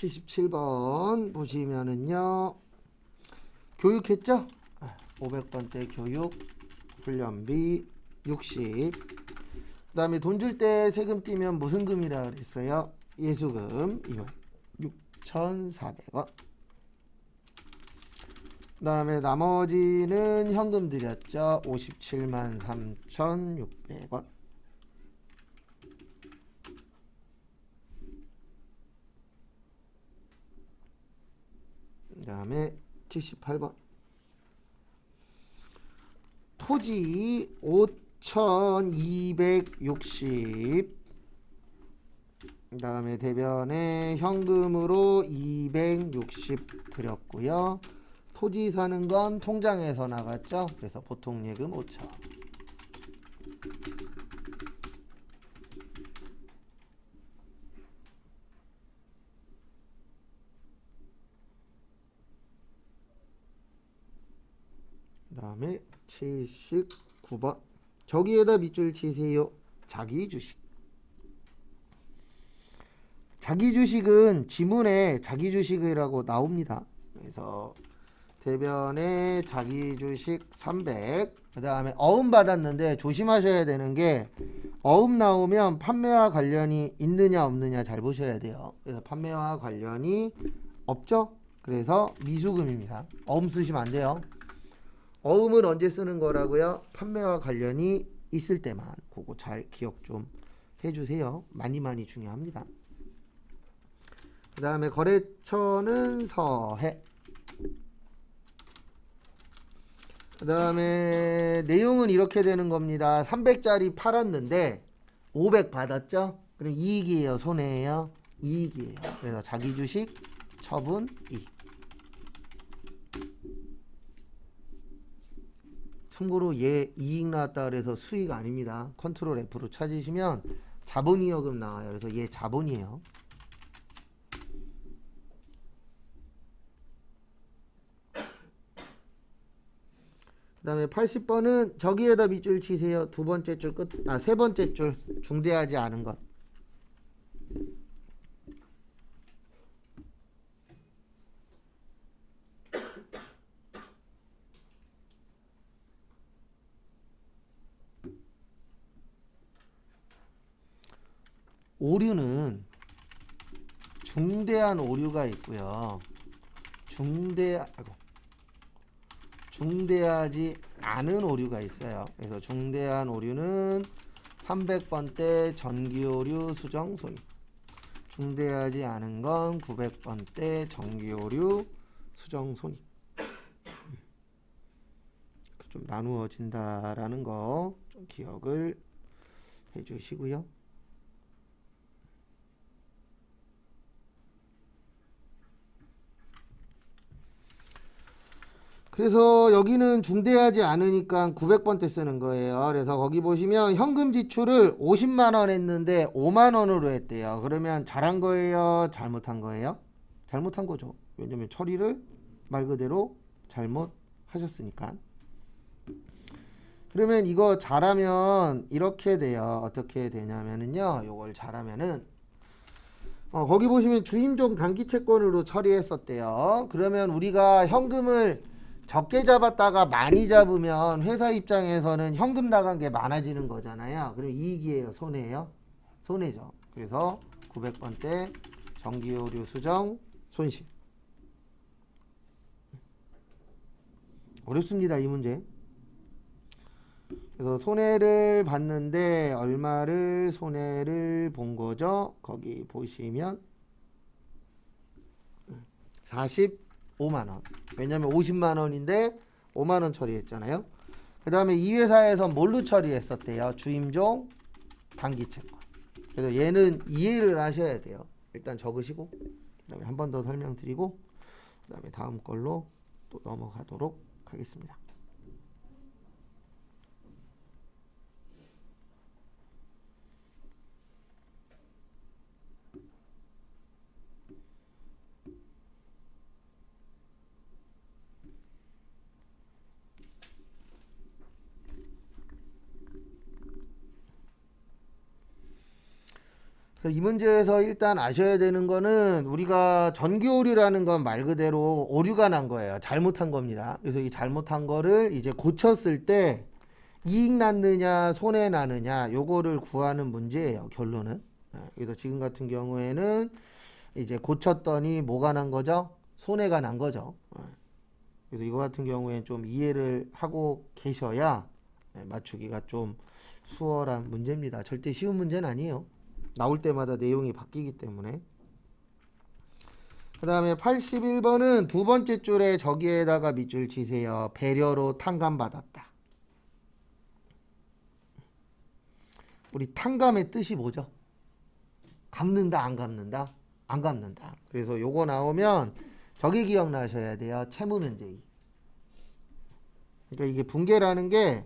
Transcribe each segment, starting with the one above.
77번 보시면은요. 교육했죠? 500번대 교육 훈련비 60. 그 다음에 돈 줄 때 세금 띄면 무슨 금이라 그랬어요? 예수금 26,400원. 그 다음에 나머지는 현금 드렸죠. 573,600원. 그 다음에 78번. 토지 5,260. 그 다음에 대변에 현금으로 260 드렸고요. 토지 사는 건 통장에서 나갔죠. 그래서 보통 예금 5천. 그 다음에 79번. 저기에다 밑줄 치세요. 자기 주식. 자기 주식은 지문에 자기 주식이라고 나옵니다. 그래서 대변에 자기 주식 300. 그 다음에 어음 받았는데 조심하셔야 되는 게 어음 나오면 판매와 관련이 있느냐 없느냐 잘 보셔야 돼요. 그래서 판매와 관련이 없죠. 그래서 미수금입니다. 어음 쓰시면 안 돼요. 어음은 언제 쓰는 거라고요? 판매와 관련이 있을 때만. 그거 잘 기억 좀 해주세요. 많이 중요합니다. 그 다음에 거래처는 서해. 그 다음에 내용은 이렇게 되는 겁니다. 300짜리 팔았는데 500 받았죠? 그럼 이익이에요, 손해예요? 이익이에요. 그래서 자기 주식 처분 이익. 참고로 얘 이익 나왔다 그래서 수익 아닙니다. 컨트롤 F로 찾으시면 자본이여금 나와요. 그래서 얘 자본이에요. 그 다음에 80번은 저기에다 밑줄 치세요. 두 번째 줄 끝, 세 번째 줄 중대하지 않은 것. 오류는 중대한 오류가 있고요. 중대하지 않은 오류가 있어요. 그래서 중대한 오류는 300번대 전기오류 수정 손익. 중대하지 않은 건 900번대 전기오류 수정 손익. 좀 나누어진다라는 거 좀 기억을 해주시고요. 그래서 여기는 중대하지 않으니까 900번대 쓰는 거예요. 그래서 거기 보시면 현금 지출을 50만원 했는데 5만원으로 했대요. 그러면 잘한 거예요? 잘못한 거예요? 잘못한 거죠. 왜냐면 처리를 말 그대로 잘못하셨으니까. 그러면 이거 잘하면 이렇게 돼요. 어떻게 되냐면요. 요걸 잘하면은 거기 보시면 주임종 단기채권으로 처리했었대요. 그러면 우리가 현금을 적게 잡았다가 많이 잡으면 회사 입장에서는 현금 나간 게 많아지는 거잖아요. 그럼 이익이에요, 손해예요? 손해죠. 그래서 900번대 전기오류 수정 손실. 어렵습니다, 이 문제. 그래서 손해를 봤는데 얼마를 손해를 본 거죠? 거기 보시면 45만원. 왜냐면 50만원인데 5만원 처리했잖아요. 그 다음에 이 회사에서 뭘로 처리했었대요? 주임종 단기채권. 그래서 얘는 이해를 하셔야 돼요. 일단 적으시고 그 다음에 한 번 더 설명드리고 그 다음에 다음 걸로 또 넘어가도록 하겠습니다. 이 문제에서 일단 아셔야 되는 거는 우리가 전기 오류라는 건 말 그대로 오류가 난 거예요. 잘못한 겁니다. 그래서 이 잘못한 거를 이제 고쳤을 때 이익 났느냐 손해 나느냐 요거를 구하는 문제예요. 결론은. 그래서 지금 같은 경우에는 이제 고쳤더니 뭐가 난 거죠? 손해가 난 거죠. 그래서 이거 같은 경우에는 좀 이해를 하고 계셔야 맞추기가 좀 수월한 문제입니다. 절대 쉬운 문제는 아니에요. 나올 때마다 내용이 바뀌기 때문에. 그 다음에 81번은 두 번째 줄에 저기에다가 밑줄 치세요. 배려로 탕감받았다. 우리 탕감의 뜻이 뭐죠? 갚는다, 안 갚는다? 안 갚는다. 그래서 요거 나오면 저기 기억나셔야 돼요. 채무면제의. 그러니까 이게 분계라는 게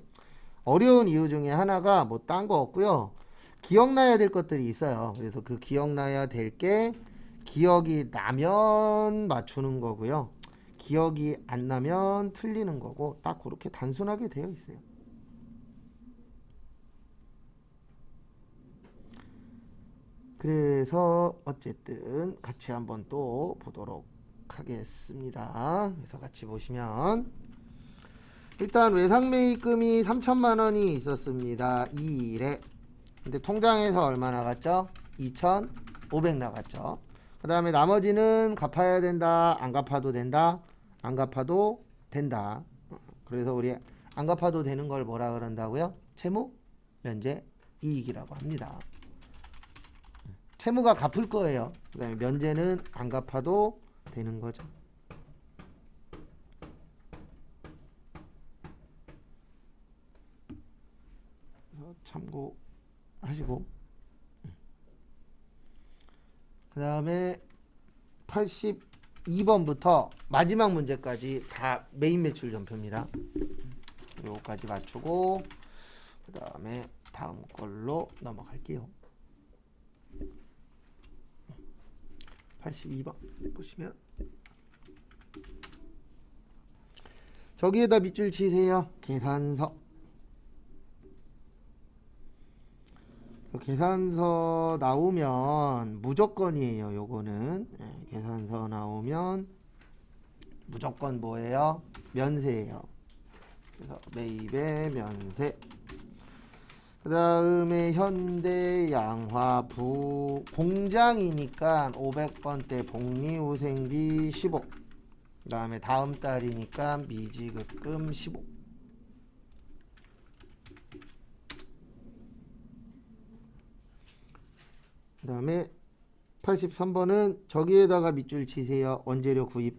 어려운 이유 중에 하나가 뭐 딴 거 없고요. 기억나야 될 것들이 있어요. 그래서 그 기억나야 될 게 기억이 나면 맞추는 거고요. 기억이 안 나면 틀리는 거고 딱 그렇게 단순하게 되어 있어요. 그래서 어쨌든 같이 한번 또 보도록 하겠습니다. 그래서 같이 보시면 일단 외상매입금이 3천만 원이 있었습니다. 2일에. 근데 통장에서 얼마 나갔죠? 2,500 나갔죠. 그 다음에 나머지는 갚아야 된다. 안 갚아도 된다. 안 갚아도 된다. 그래서 우리 안 갚아도 되는 걸 뭐라 그런다고요? 채무 면제 이익이라고 합니다. 채무가 갚을 거예요. 그 다음에 면제는 안 갚아도 되는 거죠. 참고하시고 그 다음에 82번부터 마지막 문제까지 다 메인 매출 전표입니다. 요거까지 맞추고 그 다음에 다음 걸로 넘어갈게요. 82번 보시면 저기에다 밑줄 치세요. 계산서. 계산서 나오면 무조건이에요. 요거는 계산서 나오면 무조건 뭐예요? 면세예요. 그래서 매입의 면세. 그 다음에 현대 양화부 공장이니까 500번대 복리후생비 15. 그 다음에 다음 달이니까 미지급금 15. 그 다음에 83번은 저기에다가 밑줄 치세요. 원재료 구입.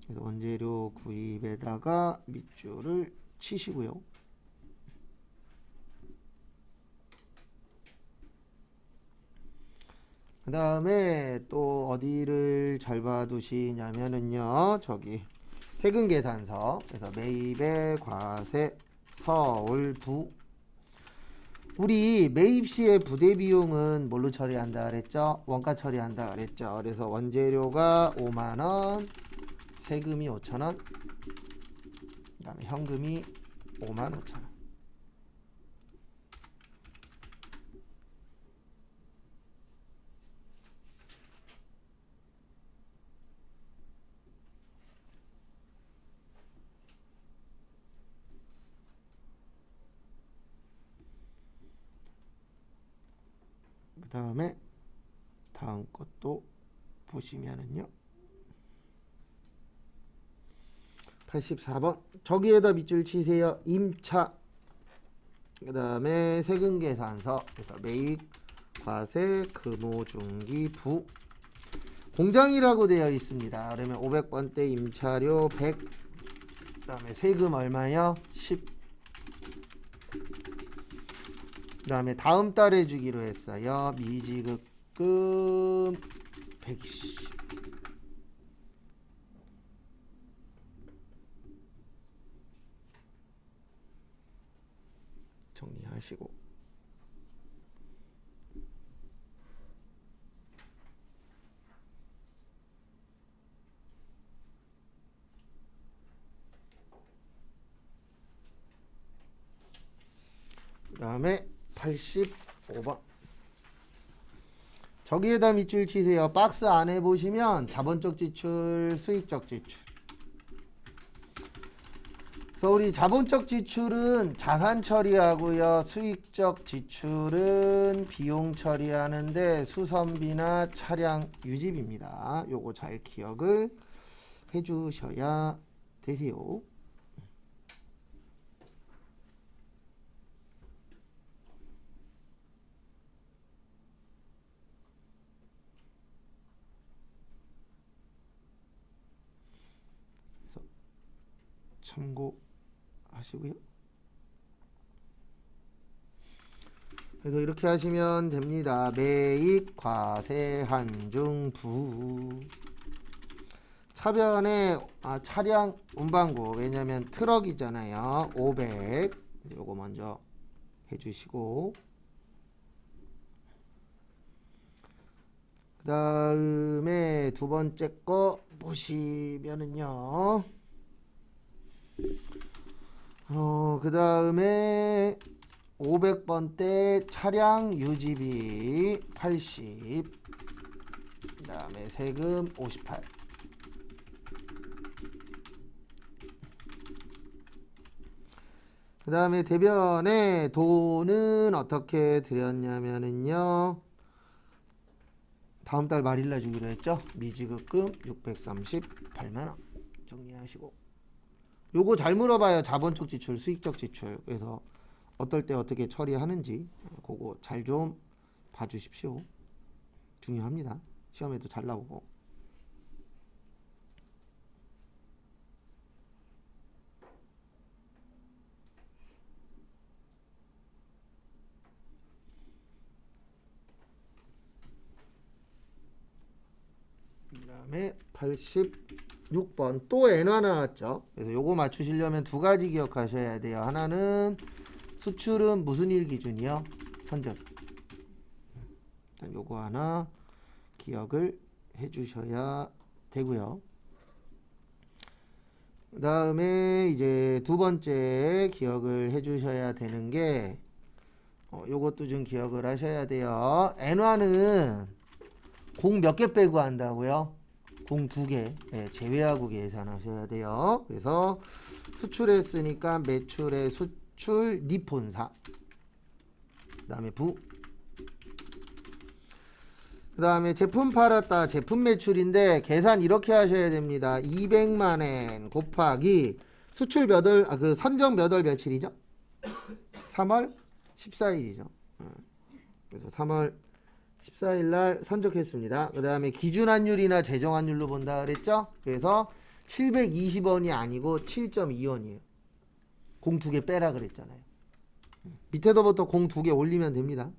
그래서 원재료 구입에다가 밑줄을 치시고요. 그 다음에 또 어디를 잘 봐두시냐면은요. 저기 세금 계산서. 그래서 매입의 과세 서울부. 우리 매입 시에 부대 비용은 뭘로 처리한다 그랬죠? 원가 처리한다 그랬죠. 그래서 원재료가 5만 원, 세금이 5천 원, 그다음에 현금이 5만 5천 원. 그 다음에 다음 것도 보시면은요. 84번 저기에다 밑줄 치세요. 임차. 그 다음에 세금 계산서. 그래서 매입 과세 금호중기 부. 공장이라고 되어 있습니다. 그러면 500번대 임차료 100. 그 다음에 세금 얼마요? 10. 그 다음에 다음 달에 주기로 했어요. 미지급금 110. 정리하시고 그 다음에 85번. 저기에다 밑줄 치세요. 박스 안에 보시면 자본적 지출, 수익적 지출. 그래서 우리 자본적 지출은 자산 처리하고요. 수익적 지출은 비용 처리하는데 수선비나 차량 유지비입니다. 요거 잘 기억을 해주셔야 되세요. 그래서 참고하시고요. 그래서 이렇게 하시면 됩니다. 매입, 과세, 한중, 부. 차변에 차량 운반고, 왜냐면 트럭이잖아요. 500. 요거 먼저 해주시고, 그 다음에 두 번째 거 보시면은요, 그 다음에 500번대 차량 유지비 80, 그 다음에 세금 58. 그 다음에 대변에 돈은 어떻게 드렸냐면은요, 다음 달 말일날 주기로 했죠. 미지급금 638만원 정리하시고, 요거 잘 물어봐요. 자본적 지출, 수익적 지출. 그래서 어떨 때 어떻게 처리하는지 그거 잘 좀 봐주십시오. 중요합니다. 시험에도 잘 나오고. 그 다음에 86번 또 엔화 나왔죠. 그래서 요거 맞추시려면 두 가지 기억하셔야 돼요. 하나는 수출은 무슨 일 기준이요? 선적. 일단 요거 하나 기억을 해주셔야 되고요. 그 다음에 이제 두 번째 기억을 해주셔야 되는 게 요것도 좀 기억을 하셔야 돼요. 엔화는 공 몇 개 빼고 한다고요? 공 2개 제외하고 계산하셔야 돼요. 그래서 수출했으니까 매출의 수출 니폰사, 그 다음에 부, 그 다음에 제품 팔았다 제품 매출인데 계산 이렇게 하셔야 됩니다. 200만엔 곱하기 수출 몇 월, 그 선정 몇 월 며칠이죠? 3월 14일이죠. 그래서 3월 14일 날 선적했습니다. 그 다음에 기준환율이나 제정환율로 본다 그랬죠? 그래서 720원이 아니고 7.2원이에요. 공 2개 빼라 그랬잖아요. 밑에서부터 공 2개 올리면 됩니다.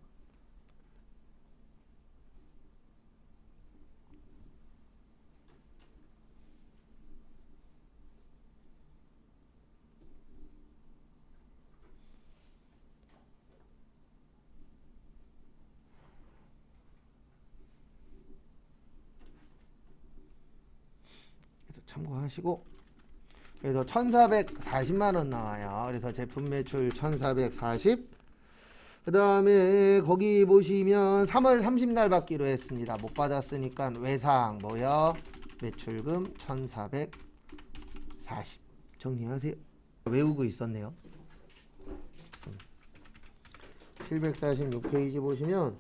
참고하시고, 그래서 1440만원 나와요. 그래서 제품 매출 1440. 그 다음에 거기 보시면 3월 30날 받기로 했습니다. 못 받았으니까 외상 뭐요? 매출금 1440 정리하세요. 외우고 있었네요. 746페이지 보시면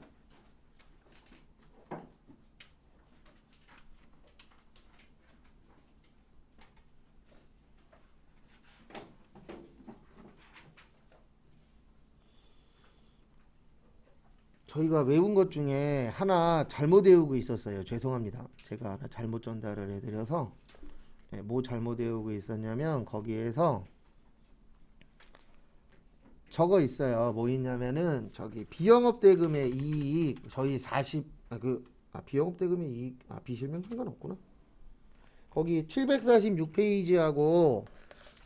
저희가 외운 것 중에 하나 잘못 외우고 있었어요. 죄송합니다. 제가 하나 잘못 전달을 해드려서. 뭐 잘못 외우고 있었냐면 거기에서 저거 있어요. 뭐 있냐면은 저기 비영업 대금의 이익 저희 40 비영업 대금의 이익 비실명 상관없구나. 거기 746페이지하고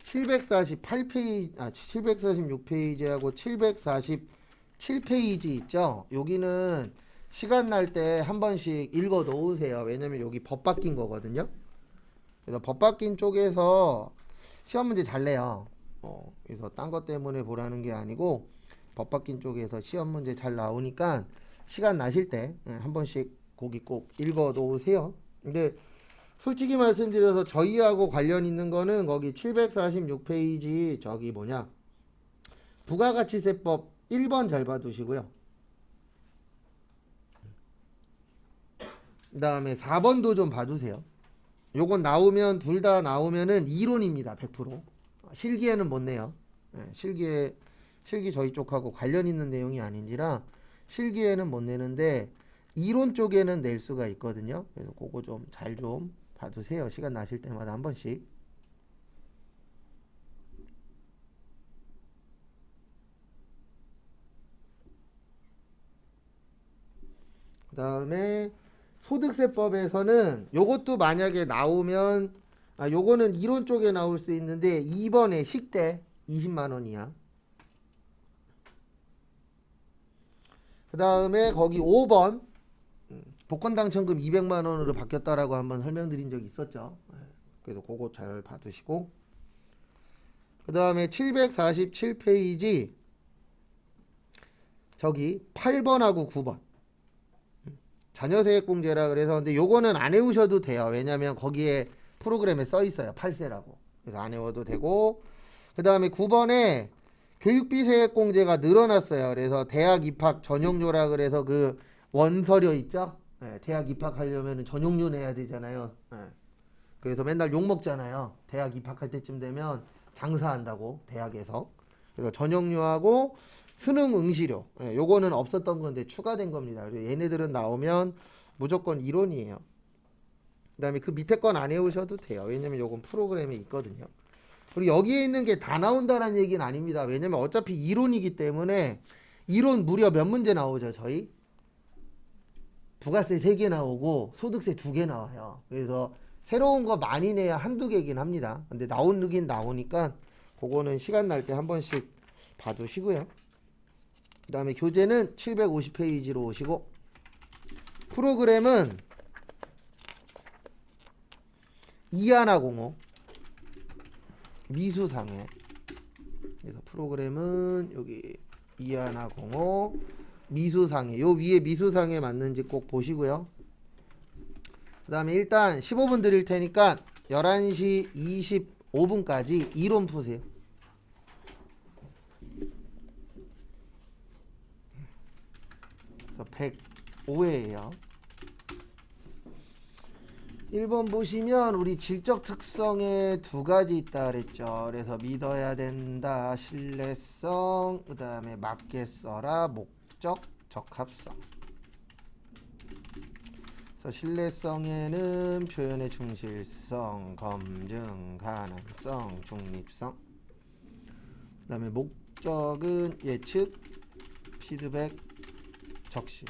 748페이지 746페이지하고 747페이지 있죠. 여기는 시간 날 때 한 번씩 읽어 놓으세요. 왜냐면 여기 법 바뀐 거거든요. 그래서 법 바뀐 쪽에서 시험 문제 잘 내요. 그래서 딴 것 때문에 보라는 게 아니고 법 바뀐 쪽에서 시험 문제 잘 나오니까 시간 나실 때 한 번씩 거기 꼭 읽어 놓으세요. 근데 솔직히 말씀드려서 저희하고 관련 있는 거는 거기 746페이지 저기 뭐냐 부가가치세법 1번 잘 봐두시고요. 그 다음에 4번도 좀 봐두세요. 요건 나오면 둘 다 나오면은 이론입니다. 100%. 실기에는 못 내요. 실기 저희 쪽하고 관련 있는 내용이 아닌지라 실기에는 못 내는데 이론 쪽에는 낼 수가 있거든요. 그래서 그거 좀 잘 좀 봐두세요. 시간 나실 때마다 한 번씩. 그 다음에 소득세법에서는 요것도 만약에 나오면 요거는 이론 쪽에 나올 수 있는데 2번에 식대 20만 원이야. 그 다음에 거기 5번 복권 당첨금 200만 원으로 바뀌었다라고 한번 설명드린 적이 있었죠. 그래서 그거 잘 봐두시고 그 다음에 747페이지 저기 8번하고 9번 자녀세액공제라 그래서 근데 요거는 안 외우셔도 돼요. 왜냐면 거기에 프로그램에 써 있어요. 8세라고. 그래서 안 외워도 되고 그 다음에 9번에 교육비 세액공제가 늘어났어요. 그래서 대학 입학 전용료라 그래서 그 원서료 있죠? 대학 입학하려면 전용료 내야 되잖아요. 그래서 맨날 욕 먹잖아요. 대학 입학할 때쯤 되면 장사한다고 대학에서. 그래서 전용료하고 수능 응시료 요거는 없었던 건데 추가된 겁니다. 그래서 얘네들은 나오면 무조건 이론이에요. 그 다음에 그 밑에 건 안 외우셔도 돼요. 왜냐면 요건 프로그램에 있거든요. 그리고 여기에 있는 게 다 나온다는 얘기는 아닙니다. 왜냐면 어차피 이론이기 때문에 이론 무려 몇 문제 나오죠 저희? 부가세 3개 나오고 소득세 2개 나와요. 그래서 새로운 거 많이 내야 한두 개긴 합니다. 근데 나오긴 나오니까 그거는 시간 날 때 한 번씩 봐두시고요. 그 다음에 교재는 750페이지로 오시고 프로그램은 이하나공호 미수상해. 그래서 프로그램은 여기 이하나공호 미수상해. 요 위에 미수상해 맞는지 꼭 보시고요. 그 다음에 일단 15분 드릴 테니까 11시 25분까지 이론 푸세요. 그래서 105회예요. 1번 보시면 우리 질적 특성에 두 가지 있다 그랬죠. 그래서 믿어야 된다, 신뢰성, 그 다음에 맞게 써라, 목적, 적합성. 그래서 신뢰성에는 표현의 충실성, 검증, 가능성, 중립성. 그 다음에 목적은 예측, 피드백, 적시.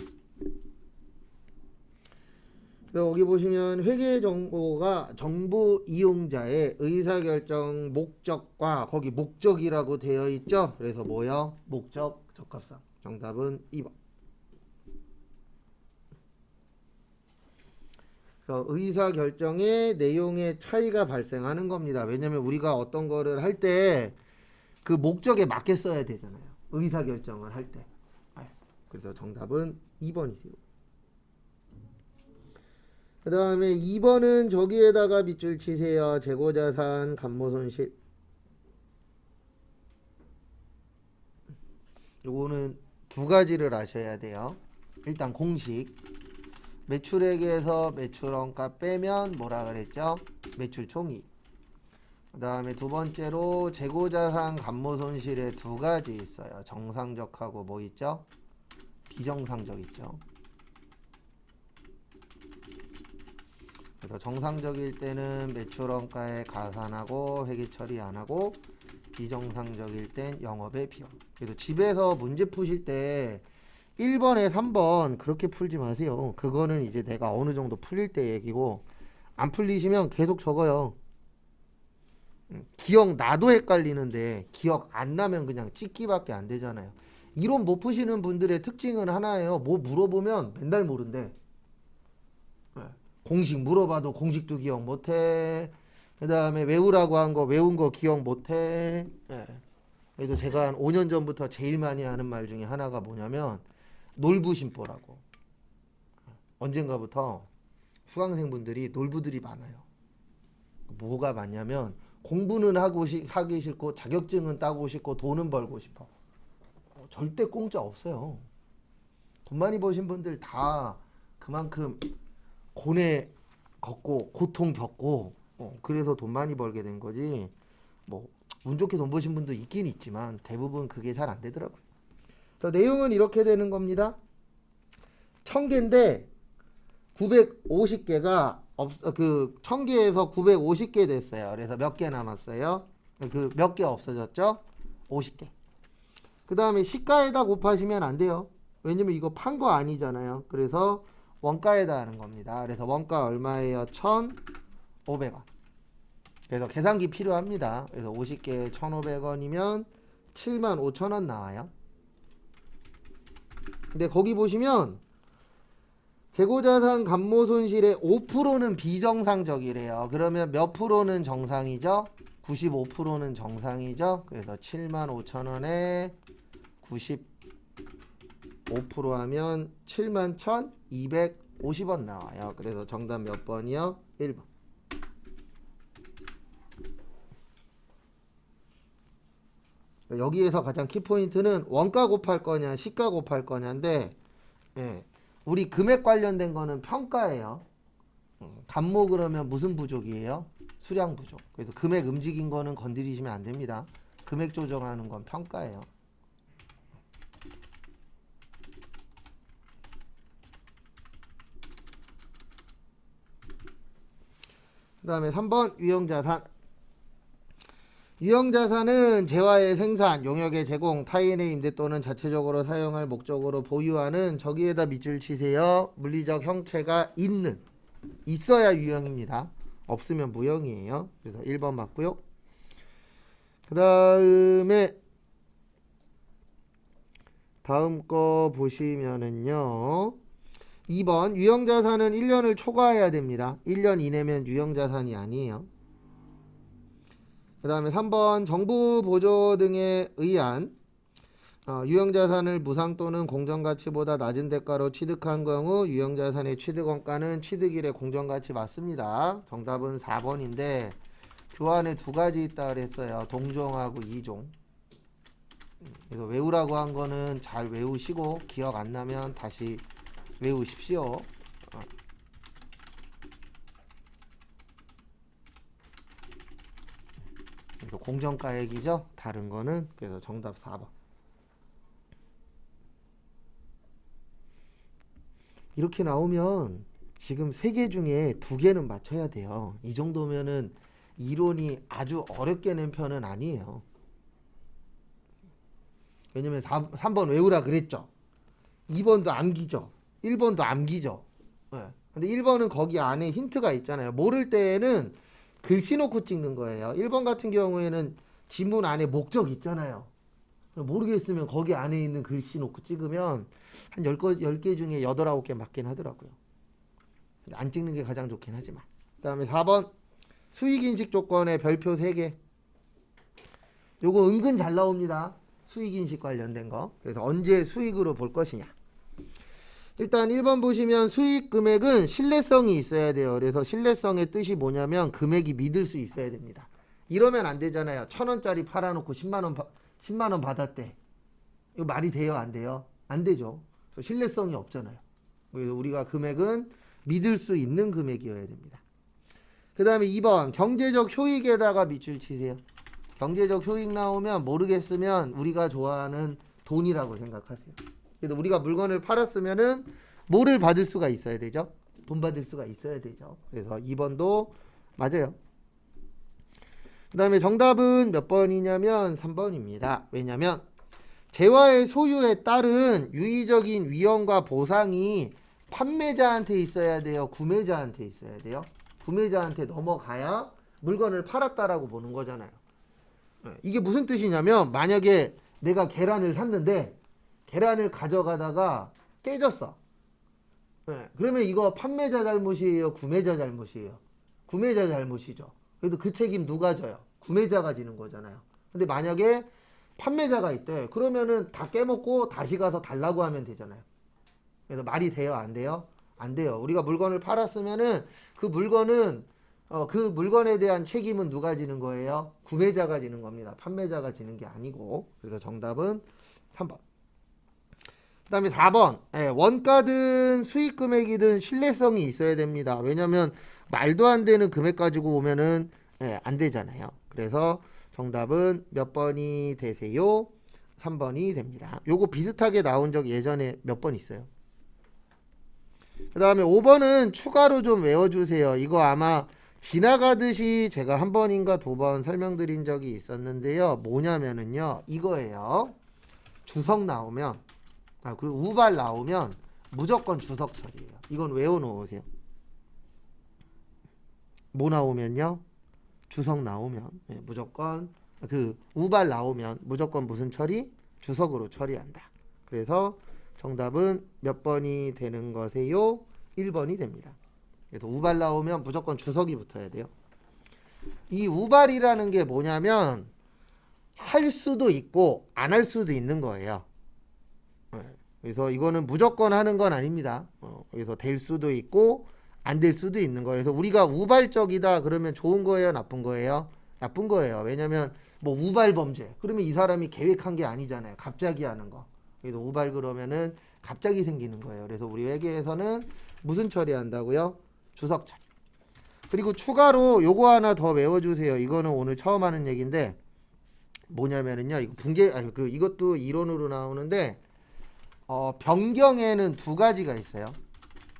여기 보시면 회계 정보가 정보 이용자의 의사결정 목적과 거기 목적이라고 되어 있죠. 그래서 뭐요? 목적, 적합성. 정답은 2번. 그래서 의사결정의 내용에 차이가 발생하는 겁니다. 왜냐면 우리가 어떤 거를 할 때 그 목적에 맞게 써야 되잖아요. 의사결정을 할 때. 그래서 정답은 2번이세요. 그 다음에 2번은 저기에다가 밑줄 치세요. 재고자산, 감모손실. 요거는 두 가지를 아셔야 돼요. 일단 공식. 매출액에서 매출원가 빼면 뭐라 그랬죠? 매출 총익. 그 다음에 두 번째로 재고자산, 감모손실에 두 가지 있어요. 정상적하고 뭐 있죠? 비정상적 있죠. 그래서 정상적일 때는 매출원가에 가산하고 회계 처리 안 하고 비정상적일 땐 영업의 비용. 그래서 집에서 문제 푸실 때 1번에 3번 그렇게 풀지 마세요. 그거는 이제 내가 어느 정도 풀릴 때 얘기고 안 풀리시면 계속 적어요. 기억 나도 헷갈리는데 기억 안 나면 그냥 찍기밖에 안 되잖아요. 이론 못 푸시는 분들의 특징은 하나예요. 뭐 물어보면 맨날 모른대. 공식 물어봐도 공식도 기억 못해. 그 다음에 외우라고 한 거 외운 거 기억 못해. 그래도 제가 한 5년 전부터 제일 많이 하는 말 중에 하나가 뭐냐면 놀부심보라고. 언젠가부터 수강생분들이 놀부들이 많아요. 뭐가 많냐면 공부는 하기 싫고 자격증은 따고 싶고 돈은 벌고 싶어. 절대 공짜 없어요. 돈 많이 버신 분들 다 그만큼 고뇌 겪고 고통 겪고 그래서 돈 많이 벌게 된 거지. 뭐 운 좋게 돈 버신 분도 있긴 있지만 대부분 그게 잘 안 되더라고요. 그래서 내용은 이렇게 되는 겁니다. 1000개인데 950개가 1000개에서 950개 됐어요. 그래서 몇 개 남았어요? 몇 개 없어졌죠? 50개. 그 다음에 시가에다 곱하시면 안 돼요. 왜냐면 이거 판 거 아니잖아요. 그래서 원가에다 하는 겁니다. 그래서 원가 얼마예요? 1,500원. 그래서 계산기 필요합니다. 그래서 50개에 1,500원이면 75,000원 나와요. 근데 거기 보시면 재고자산 감모손실의 5%는 비정상적이래요. 그러면 몇 프로는 정상이죠? 95%는 정상이죠? 그래서 75,000원에 95% 하면 71,250원 나와요. 그래서 정답 몇 번이요? 1번. 여기에서 가장 키포인트는 원가 곱할 거냐 시가 곱할 거냐인데 우리 금액 관련된 거는 평가예요. 감모 그러면 무슨 부족이에요? 수량 부족. 그래서 금액 움직인 거는 건드리시면 안 됩니다. 금액 조정하는 건 평가예요. 그 다음에 3번 유형자산. 유형자산은 재화의 생산, 용역의 제공, 타인의 임대 또는 자체적으로 사용할 목적으로 보유하는 저기에다 밑줄 치세요. 물리적 형체가 있어야 유형입니다. 없으면 무형이에요. 그래서 1번 맞고요. 그 다음에 다음 거 보시면은요. 2번 유형자산은 1년을 초과해야 됩니다. 1년 이내면 유형자산이 아니에요. 그 다음에 3번 정부 보조 등에 의한 유형자산을 무상 또는 공정가치보다 낮은 대가로 취득한 경우 유형자산의 취득원가는 취득일의 공정가치 맞습니다. 정답은 4번인데 교환에 두 가지 있다 그랬어요. 동종하고 이종. 그래서 외우라고 한 거는 잘 외우시고 기억 안 나면 다시 외우십시오. 공정가액이죠. 다른 거는. 그래서 정답 4번. 이렇게 나오면 지금 3개 중에 2개는 맞춰야 돼요. 이 정도면은 이론이 아주 어렵게 낸 편은 아니에요. 왜냐면 3번 외우라 그랬죠. 2번도 암기죠. 1번도 암기죠. 근데 1번은 거기 안에 힌트가 있잖아요. 모를 때에는 글씨 놓고 찍는 거예요. 1번 같은 경우에는 지문 안에 목적 있잖아요. 모르겠으면 거기 안에 있는 글씨 놓고 찍으면 한 10개 중에 8, 9개 맞긴 하더라고요. 안 찍는 게 가장 좋긴 하지만. 그 다음에 4번 수익인식 조건의 별표 3개. 요거 은근 잘 나옵니다. 수익인식 관련된 거. 그래서 언제 수익으로 볼 것이냐. 일단 1번 보시면 수익 금액은 신뢰성이 있어야 돼요. 그래서 신뢰성의 뜻이 뭐냐면 금액이 믿을 수 있어야 됩니다. 이러면 안 되잖아요. 1,000원짜리 팔아놓고 10만 원 받았대. 이거 말이 돼요? 안 돼요? 안 되죠. 신뢰성이 없잖아요. 그래서 우리가 금액은 믿을 수 있는 금액이어야 됩니다. 그 다음에 2번 경제적 효익에다가 밑줄 치세요. 경제적 효익 나오면 모르겠으면 우리가 좋아하는 돈이라고 생각하세요. 그래서 우리가 물건을 팔았으면은 뭐를 받을 수가 있어야 되죠? 돈 받을 수가 있어야 되죠. 그래서 2번도 맞아요. 그 다음에 정답은 몇 번이냐면 3번입니다. 왜냐면 재화의 소유에 따른 유의적인 위험과 보상이 판매자한테 있어야 돼요? 구매자한테 있어야 돼요? 구매자한테 넘어가야 물건을 팔았다라고 보는 거잖아요. 이게 무슨 뜻이냐면 만약에 내가 계란을 샀는데 계란을 가져가다가 깨졌어. 그러면 이거 판매자 잘못이에요? 구매자 잘못이에요? 구매자 잘못이죠. 그래도 그 책임 누가 져요? 구매자가 지는 거잖아요. 근데 만약에 판매자가 있대. 그러면은 다 깨먹고 다시 가서 달라고 하면 되잖아요. 그래서 말이 돼요? 안 돼요? 안 돼요. 우리가 물건을 팔았으면은 그 물건은 그 물건에 대한 책임은 누가 지는 거예요? 구매자가 지는 겁니다. 판매자가 지는 게 아니고. 그래서 정답은 3번. 그 다음에 4번. 예, 원가든 수익 금액이든 신뢰성이 있어야 됩니다. 왜냐면 말도 안 되는 금액 가지고 오면은 안 되잖아요. 그래서 정답은 몇 번이 되세요? 3번이 됩니다. 요거 비슷하게 나온 적 예전에 몇 번 있어요. 그 다음에 5번은 추가로 좀 외워주세요. 이거 아마 지나가듯이 제가 한 번인가 두 번 설명드린 적이 있었는데요. 뭐냐면은요, 이거예요. 주석 나오면, 그 우발 나오면 무조건 주석 처리예요. 이건 외워놓으세요. 뭐 나오면요? 주석 나오면 무조건 그 우발 나오면 무조건 무슨 처리? 주석으로 처리한다. 그래서 정답은 몇 번이 되는 거세요? 1번이 됩니다. 그래서 우발 나오면 무조건 주석이 붙어야 돼요. 이 우발이라는 게 뭐냐면 할 수도 있고 안 할 수도 있는 거예요. 그래서 이거는 무조건 하는 건 아닙니다. 그래서 될 수도 있고 안 될 수도 있는 거예요. 그래서 우리가 우발적이다 그러면 좋은 거예요, 나쁜 거예요? 나쁜 거예요. 왜냐면 뭐 우발 범죄 그러면 이 사람이 계획한 게 아니잖아요. 갑자기 하는 거. 그래서 우발 그러면은 갑자기 생기는 거예요. 그래서 우리 회계에서는 무슨 처리한다고요? 주석 처리. 그리고 추가로 요거 하나 더 외워주세요. 이거는 오늘 처음 하는 얘기인데 뭐냐면은요, 이거 이것도 이론으로 나오는데 변경에는 두 가지가 있어요.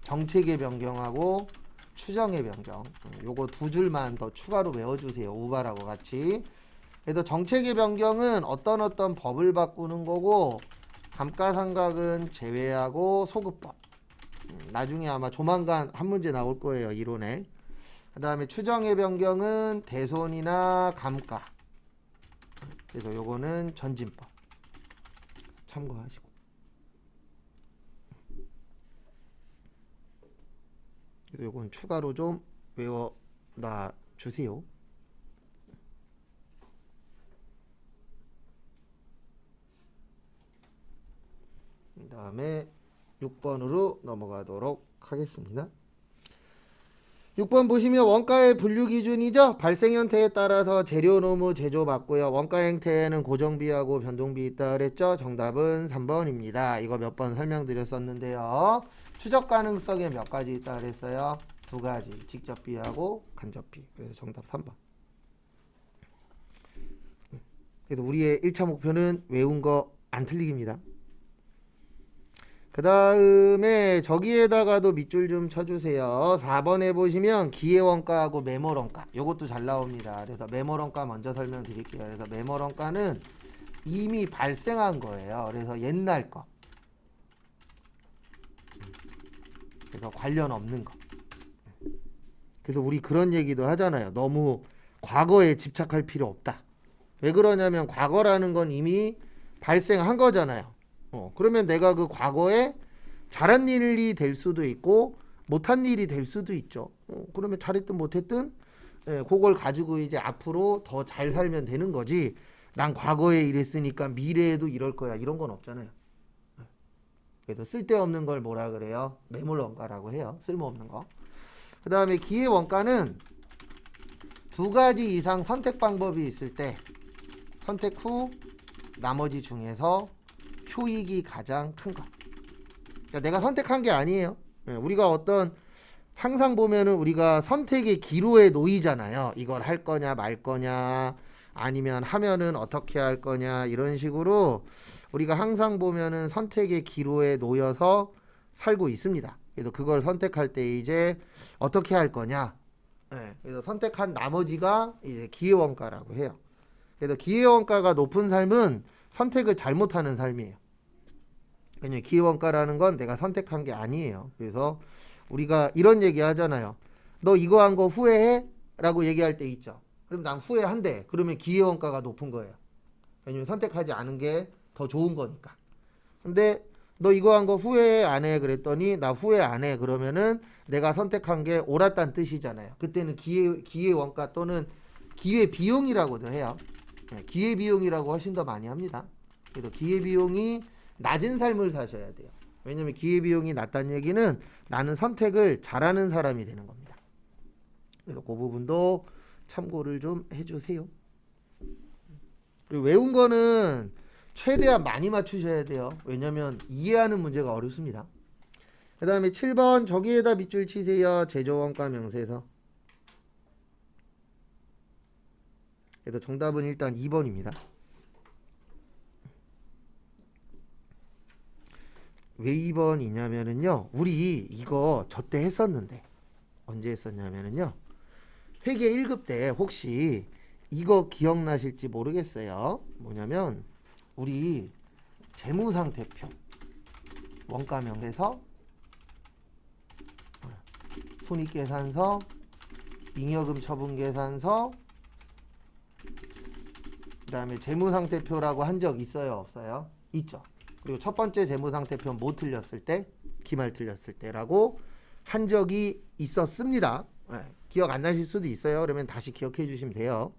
정책의 변경하고 추정의 변경. 요거 두 줄만 더 추가로 외워주세요. 우발하고 같이. 그래서 정책의 변경은 어떤 법을 바꾸는 거고 감가상각은 제외하고 소급법. 나중에 아마 조만간 한 문제 나올 거예요. 이론에. 그 다음에 추정의 변경은 대손이나 감가. 그래서 요거는 전진법. 참고하시고. 그래서 요건 추가로 좀 외워놔 주세요. 그 다음에 6번으로 넘어가도록 하겠습니다. 6번 보시면 원가의 분류 기준이죠. 발생 형태에 따라서 재료 노무 제조 받고요. 원가 행태에는 고정비하고 변동비 있다 그랬죠. 정답은 3번입니다. 이거 몇 번 설명드렸었는데요. 추적 가능성에 몇 가지 있다 그랬어요? 두 가지. 직접비하고 간접비. 그래서 정답 3번. 그래서 우리의 1차 목표는 외운 거 안 틀리기입니다. 그 다음에 저기에다가도 밑줄 좀 쳐주세요. 4번에 보시면 기회원가하고 매몰원가. 요것도 잘 나옵니다. 그래서 매몰원가 먼저 설명드릴게요. 그래서 매몰원가는 이미 발생한 거예요. 그래서 옛날 거. 그래서 관련 없는 거. 그래서 우리 그런 얘기도 하잖아요. 너무 과거에 집착할 필요 없다. 왜 그러냐면 과거라는 건 이미 발생한 거잖아요. 그러면 내가 그 과거에 잘한 일이 될 수도 있고 못한 일이 될 수도 있죠. 그러면 잘했든 못했든 그걸 가지고 이제 앞으로 더 잘 살면 되는 거지. 난 과거에 이랬으니까 미래에도 이럴 거야. 이런 건 없잖아요. 그래서 쓸데없는 걸 뭐라 그래요? 매몰원가라고 해요. 쓸모없는 거. 그 다음에 기회원가는 두 가지 이상 선택 방법이 있을 때 선택 후 나머지 중에서 효익이 가장 큰 것. 그러니까 내가 선택한 게 아니에요. 우리가 항상 보면은 우리가 선택의 기로에 놓이잖아요. 이걸 할 거냐 말 거냐 아니면 하면은 어떻게 할 거냐 이런 식으로 우리가 항상 보면은 선택의 기로에 놓여서 살고 있습니다. 그래서 그걸 선택할 때 이제 어떻게 할 거냐. 그래서 선택한 나머지가 이제 기회원가라고 해요. 그래서 기회원가가 높은 삶은 선택을 잘못하는 삶이에요. 왜냐면 기회원가라는 건 내가 선택한 게 아니에요. 그래서 우리가 이런 얘기 하잖아요. 너 이거 한 거 후회해? 라고 얘기할 때 있죠. 그럼 난 후회한대. 그러면 기회원가가 높은 거예요. 왜냐면 선택하지 않은 게 더 좋은 거니까. 근데 너 이거 한 거 후회해? 안 해? 그랬더니 나 후회 안 해. 그러면은 내가 선택한 게 옳았다는 뜻이잖아요. 그때는 기회원가 또는 기회비용이라고도 해요. 기회비용이라고 훨씬 더 많이 합니다. 그래서 기회비용이 낮은 삶을 사셔야 돼요. 왜냐면 기회비용이 낮다는 얘기는 나는 선택을 잘하는 사람이 되는 겁니다. 그래서 그 부분도 참고를 좀 해주세요. 그리고 외운 거는 최대한 많이 맞추셔야 돼요. 왜냐면 이해하는 문제가 어렵습니다. 그 다음에 7번 저기에다 밑줄 치세요. 제조원가 명세서. 그래서 정답은 일단 2번입니다. 왜 2번이냐면은요, 우리 이거 저 때 했었는데 언제 했었냐면은요, 회계 1급 때 혹시 이거 기억나실지 모르겠어요. 뭐냐면 우리 재무상태표, 원가명세서, 손익계산서, 잉여금 처분계산서, 그 다음에 재무상태표라고 한 적 있어요? 없어요? 있죠. 그리고 첫 번째 재무상태표 뭐 틀렸을 때? 기말 틀렸을 때라고 한 적이 있었습니다. 네, 기억 안 나실 수도 있어요. 그러면 다시 기억해 주시면 돼요.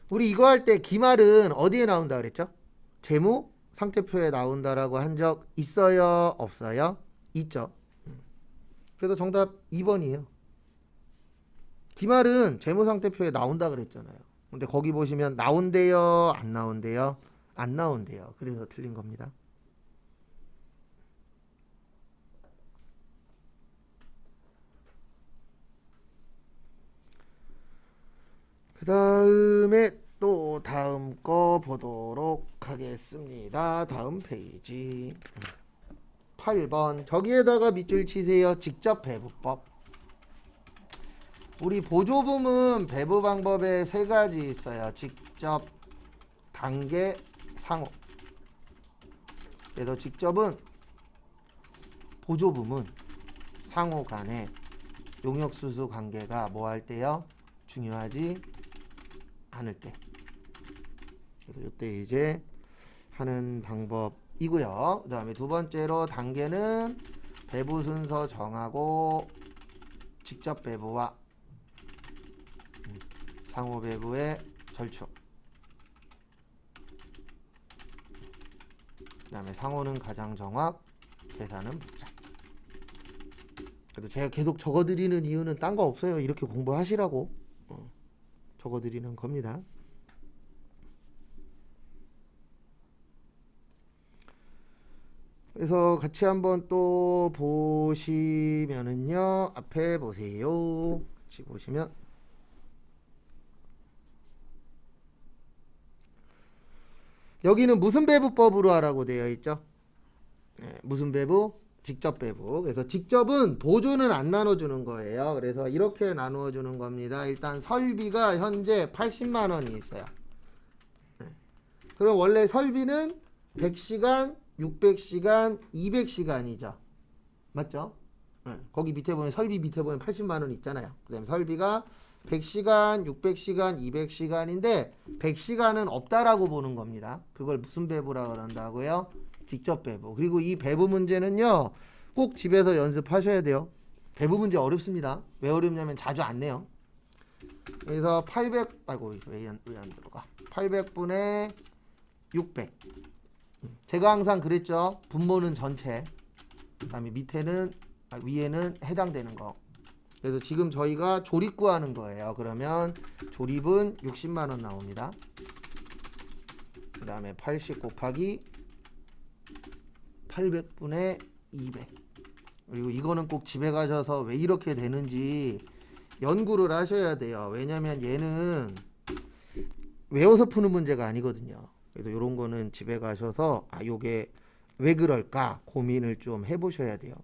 우리 이거 할 때 기말은 어디에 나온다 그랬죠? 재무상태표에 나온다라고 한 적 있어요? 없어요? 있죠. 그래서 정답 2번이에요. 기말은 재무상태표에 나온다 그랬잖아요. 근데 거기 보시면 나온대요? 안 나온대요? 안 나온대요. 그래서 틀린 겁니다. 그 다음에 또 다음 거 보도록 하겠습니다. 다음 페이지 8번 저기에다가 밑줄 치세요. 직접 배부법. 우리 보조부문 배부 방법에 세 가지 있어요. 직접, 단계, 상호. 그래서 직접은 보조부문, 상호 간의 용역수수 관계가 뭐 할 때요? 중요하지 않을 때. 그래서 이때 이제 하는 방법이고요. 그 다음에 두 번째로 단계는 배부 순서 정하고 직접 배부와 상호 배부의 절충. 그 다음에 상호는 가장 정확, 계산은 복잡. 그래도 제가 계속 적어드리는 이유는 딴 거 없어요. 이렇게 공부하시라고 적어드리는 겁니다. 그래서 같이 한번 또 보시면은요, 앞에 보세요. 같이 보시면 여기는 무슨 배부법으로 하라고 되어 있죠? 네, 무슨 배부? 직접 배부. 그래서 직접은 보조는 안 나눠주는 거예요. 그래서 이렇게 나누어 주는 겁니다. 일단 설비가 현재 80만 원이 있어요. 네. 그럼 원래 설비는 100시간, 600시간, 200시간이죠. 맞죠? 네. 거기 밑에 보면 설비 밑에 보면 80만 원 있잖아요. 그 다음에 설비가 100시간, 600시간, 200시간인데 100시간은 없다라고 보는 겁니다. 그걸 무슨 배부라고 그런다고요? 직접 배부. 그리고 이 배부 문제는요, 꼭 집에서 연습하셔야 돼요. 배부 문제 어렵습니다. 왜 어렵냐면 자주 안 내요. 그래서 800, 아이고 왜 안 들어가? 800분의 600. 제가 항상 그랬죠. 분모는 전체. 그다음에 밑에는 위에는 해당되는 거. 그래서 지금 저희가 조립 구하는 거예요. 그러면 조립은 60만 원 나옵니다. 그 다음에 80 곱하기 800분의 200. 그리고 이거는 꼭 집에 가셔서 왜 이렇게 되는지 연구를 하셔야 돼요. 왜냐면 얘는 외워서 푸는 문제가 아니거든요. 그래서 이런 거는 집에 가셔서 요게 왜 그럴까 고민을 좀 해보셔야 돼요.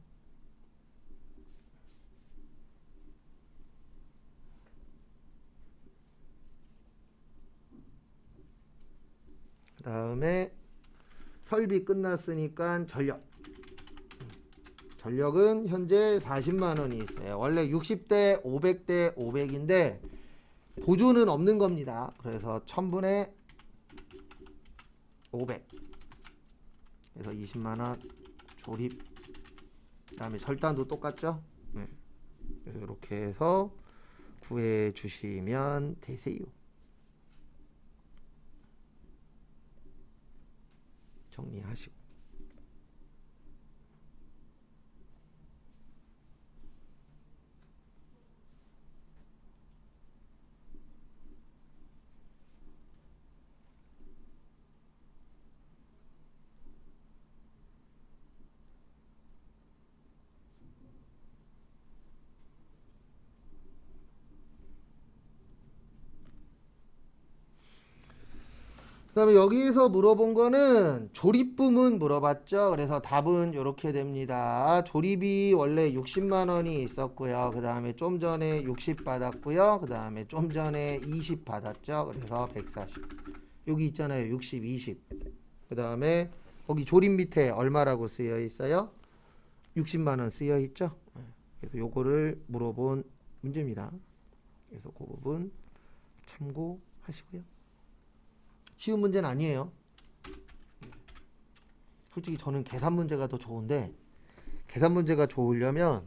그 다음에 설비 끝났으니까 전력은 현재 40만 원이 있어요. 원래 60대 500대 500인데 보조는 없는 겁니다. 그래서 1000분의 500. 그래서 20만 원 조립. 그다음에 절단도 똑같죠? 네. 그래서 이렇게 해서 구해 주시면 되세요. 정리하시고. 그다음에 여기에서 물어본 거는 조립부문 물어봤죠. 그래서 답은 이렇게 됩니다. 조립이 원래 60만 원이 있었고요. 그 다음에 좀 전에 60 받았고요. 그 다음에 좀 전에 20 받았죠. 그래서 140. 여기 있잖아요. 60, 20. 그 다음에 거기 조립 밑에 얼마라고 쓰여 있어요? 60만 원 쓰여 있죠. 그래서 요거를 물어본 문제입니다. 그래서 그 부분 참고하시고요. 쉬운 문제는 아니에요. 솔직히 저는 계산 문제가 더 좋은데, 계산 문제가 좋으려면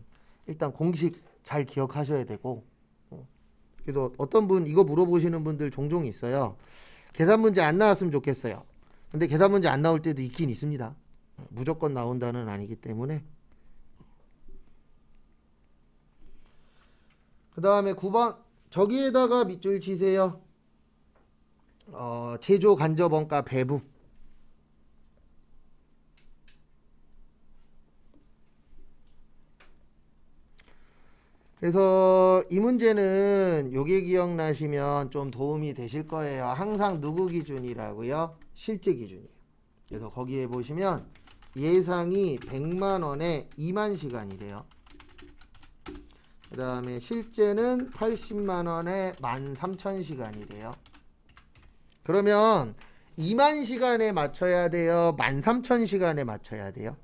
일단 공식 잘 기억하셔야 되고, 그래도 어떤 분 이거 물어보시는 분들 종종 있어요. 계산 문제 안 나왔으면 좋겠어요. 근데 계산 문제 안 나올 때도 있긴 있습니다. 무조건 나온다는 아니기 때문에. 그 다음에 9번 저기에다가 밑줄 치세요. 제조 간접 원가 배분. 그래서 이 문제는 요게 기억나시면 좀 도움이 되실 거예요. 항상 누구 기준이라고요? 실제 기준이에요. 그래서 거기에 보시면 예상이 100만 원에 2만 시간이래요. 그 다음에 실제는 80만 원에 13,000시간이래요. 그러면 2만 시간에 맞춰야 돼요? 13,000시간에 맞춰야 돼요?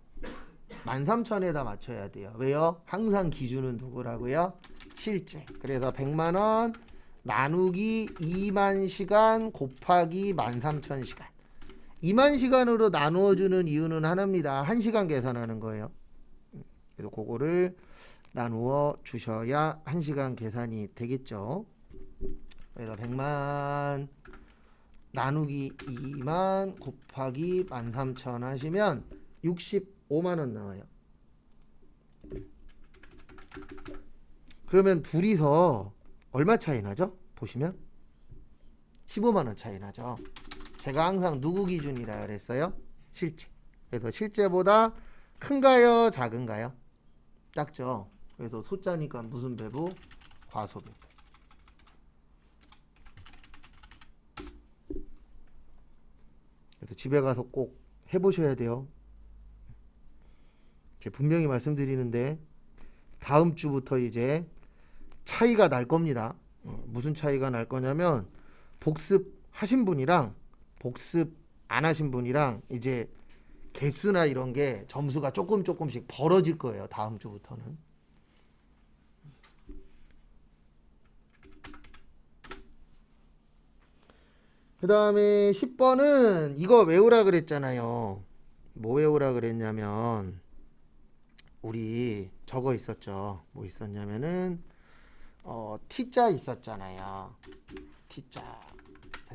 13,000에다 맞춰야 돼요. 왜요? 항상 기준은 누구라고요? 실제. 그래서 100만 원 나누기 2만 시간 곱하기 13,000시간. 2만 시간으로 나누어주는 이유는 하나입니다. 1시간 계산하는 거예요. 그래서 그거를 나누어 주셔야 1시간 계산이 되겠죠. 그래서 100만 나누기 2만 곱하기 13,000 하시면 65만 원 나와요. 그러면 둘이서 얼마 차이 나죠? 보시면 15만 원 차이 나죠. 제가 항상 누구 기준이라 그랬어요? 실제. 그래서 실제보다 큰가요? 작은가요? 작죠. 그래서 숫자니까 무슨 배분? 과소배분. 그래서 집에 가서 꼭 해보셔야 돼요. 제가 분명히 말씀드리는데 다음 주부터 이제 차이가 날 겁니다. 무슨 차이가 날 거냐면 복습하신 분이랑 복습 안 하신 분이랑 이제 개수나 이런 게 점수가 조금씩 벌어질 거예요. 다음 주부터는. 그 다음에 10번은 이거 외우라 그랬잖아요. 뭐 외우라 그랬냐면 우리 저거 있었죠. 뭐 있었냐면은 T자 있었잖아요. T자.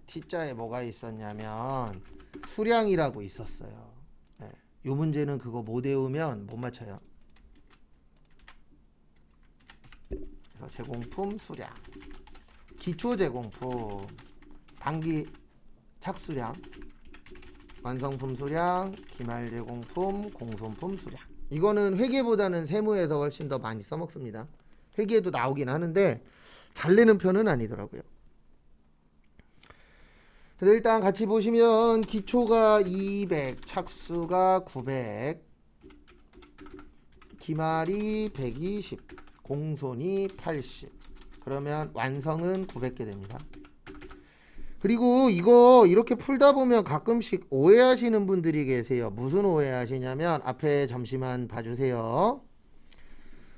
T자에 뭐가 있었냐면 수량이라고 있었어요. 네. 요 문제는 그거 못 외우면 못 맞춰요. 그래서 제공품 수량, 기초 제공품, 단기 착수량, 완성품 수량, 기말 제공품, 공손품 수량. 이거는 회계보다는 세무에서 훨씬 더 많이 써먹습니다. 회계에도 나오긴 하는데 잘 내는 편은 아니더라고요. 그래서 일단 같이 보시면 기초가 200, 착수가 900, 기말이 120, 공손이 80. 그러면 완성은 900개 됩니다. 그리고 이거 이렇게 풀다 보면 가끔씩 오해하시는 분들이 계세요. 무슨 오해하시냐면 앞에 잠시만 봐주세요.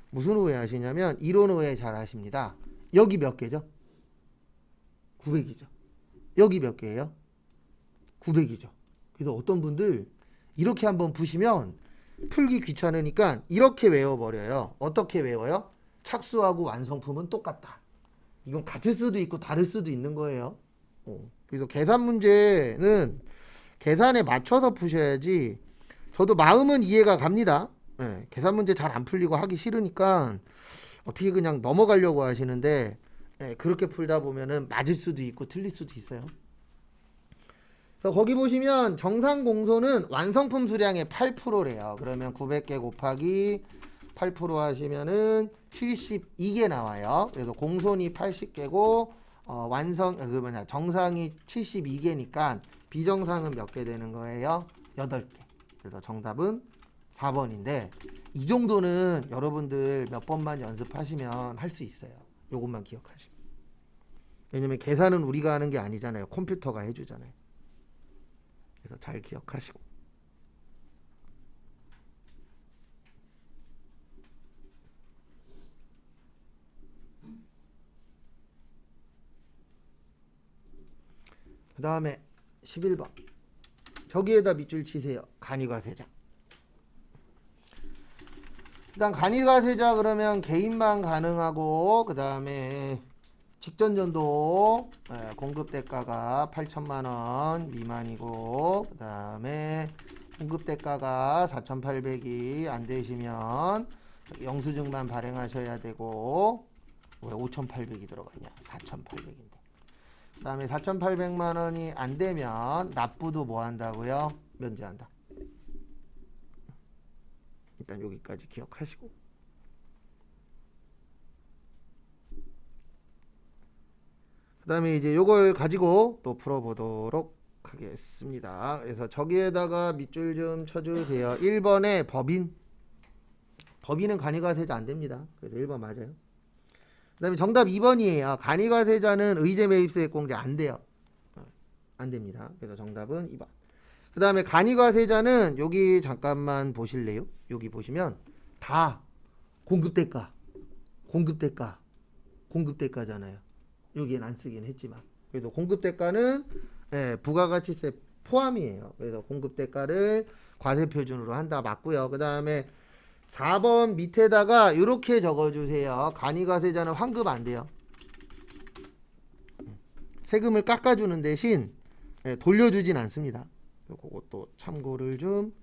무슨 오해하시냐면 이론 오해 잘 하십니다. 여기 몇 개죠? 900이죠. 여기 몇 개예요? 900이죠. 그래서 어떤 분들 이렇게 한번 푸시면 풀기 귀찮으니까 이렇게 외워버려요. 어떻게 외워요? 착수하고 완성품은 똑같다. 이건 같을 수도 있고 다를 수도 있는 거예요. 그래서 계산 문제는 계산에 맞춰서 푸셔야지. 저도 마음은 이해가 갑니다. 예, 계산 문제 잘 안 풀리고 하기 싫으니까 어떻게 그냥 넘어가려고 하시는데, 예, 그렇게 풀다 보면은 맞을 수도 있고 틀릴 수도 있어요. 그래서 거기 보시면 정상 공소는 완성품 수량의 8%래요. 그러면 900개 곱하기 8% 하시면은 72개 나와요. 그래서 공손이 80개고 정상이 72개니까 비정상은 몇 개 되는 거예요? 8개. 그래서 정답은 4번인데 이 정도는 여러분들 몇 번만 연습하시면 할 수 있어요. 요것만 기억하시면. 왜냐면 계산은 우리가 하는 게 아니잖아요. 컴퓨터가 해주잖아요. 그래서 잘 기억하시고. 그 다음에 11번. 저기에다 밑줄 치세요. 간이과세자. 일단 간이과세자 그러면 개인만 가능하고, 그 다음에 직전전도 공급대가가 8천만원 미만이고, 그 다음에 공급대가가 4,800이 안 되시면 영수증만 발행하셔야 되고, 왜 5,800이 들어갔냐? 4,800인데. 그 다음에 4,800만 원이 안 되면 납부도 뭐 한다고요? 면제한다. 일단 여기까지 기억하시고. 그 다음에 이제 요걸 가지고 또 풀어보도록 하겠습니다. 그래서 저기에다가 밑줄 좀 쳐주세요. 1번에 법인. 법인은 간이과세자 안 됩니다. 그래서 1번 맞아요. 그 다음에 정답 2번이에요. 간이과세자는 의제매입세액공제 안 돼요. 안 됩니다. 그래서 정답은 2번. 그 다음에 간이과세자는 여기 잠깐만 보실래요? 여기 보시면 다 공급대가, 공급대가, 공급대가잖아요. 여기엔 안 쓰긴 했지만 그래도 공급대가는 부가가치세 포함이에요. 그래서 공급대가를 과세표준으로 한다. 맞고요. 그 다음에 4번 밑에다가 이렇게 적어주세요. 간이과세자는 환급 안 돼요. 세금을 깎아주는 대신 돌려주진 않습니다. 그것도 참고를 좀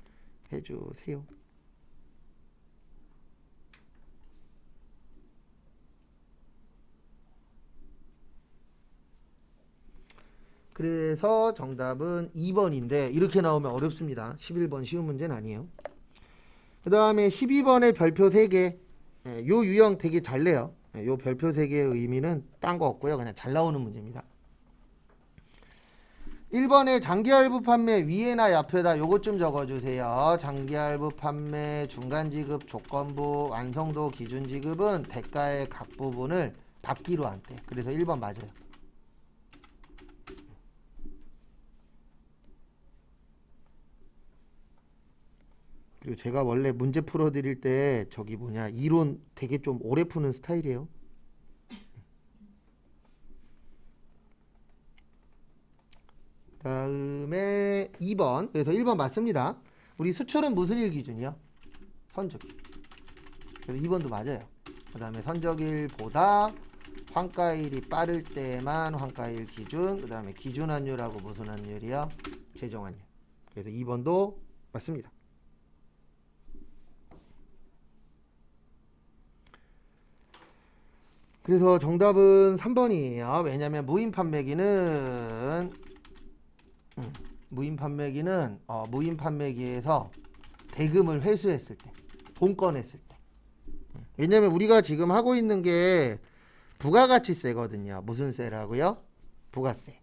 해주세요. 그래서 정답은 2번인데 이렇게 나오면 어렵습니다. 11번 쉬운 문제는 아니에요. 그 다음에 12번의 별표 3개. 요 유형 되게 잘 내요. 요 별표 3개의 의미는 딴 거 없고요. 그냥 잘 나오는 문제입니다. 1번에 장기할부 판매 위에나 옆에다 요것 좀 적어주세요. 장기할부 판매 중간지급 조건부 완성도 기준지급은 대가의 각 부분을 받기로 한대. 그래서 1번 맞아요. 그리고 제가 원래 문제 풀어드릴 때 이론 되게 좀 오래 푸는 스타일이에요. 다음에 2번. 그래서 1번 맞습니다. 우리 수출은 무슨 일 기준이요? 선적일. 그래서 2번도 맞아요. 그 다음에 선적일보다 환가일이 빠를 때만 환가일 기준. 그 다음에 기준환율하고 무슨 환율이요? 재정환율. 그래서 2번도 맞습니다. 그래서 정답은 3번이에요. 왜냐하면 무인 판매기는 무인 판매기에서 대금을 회수했을 때, 돈 꺼냈을 때. 왜냐하면 우리가 지금 하고 있는 게 부가가치세거든요. 무슨 세라고요? 부가세.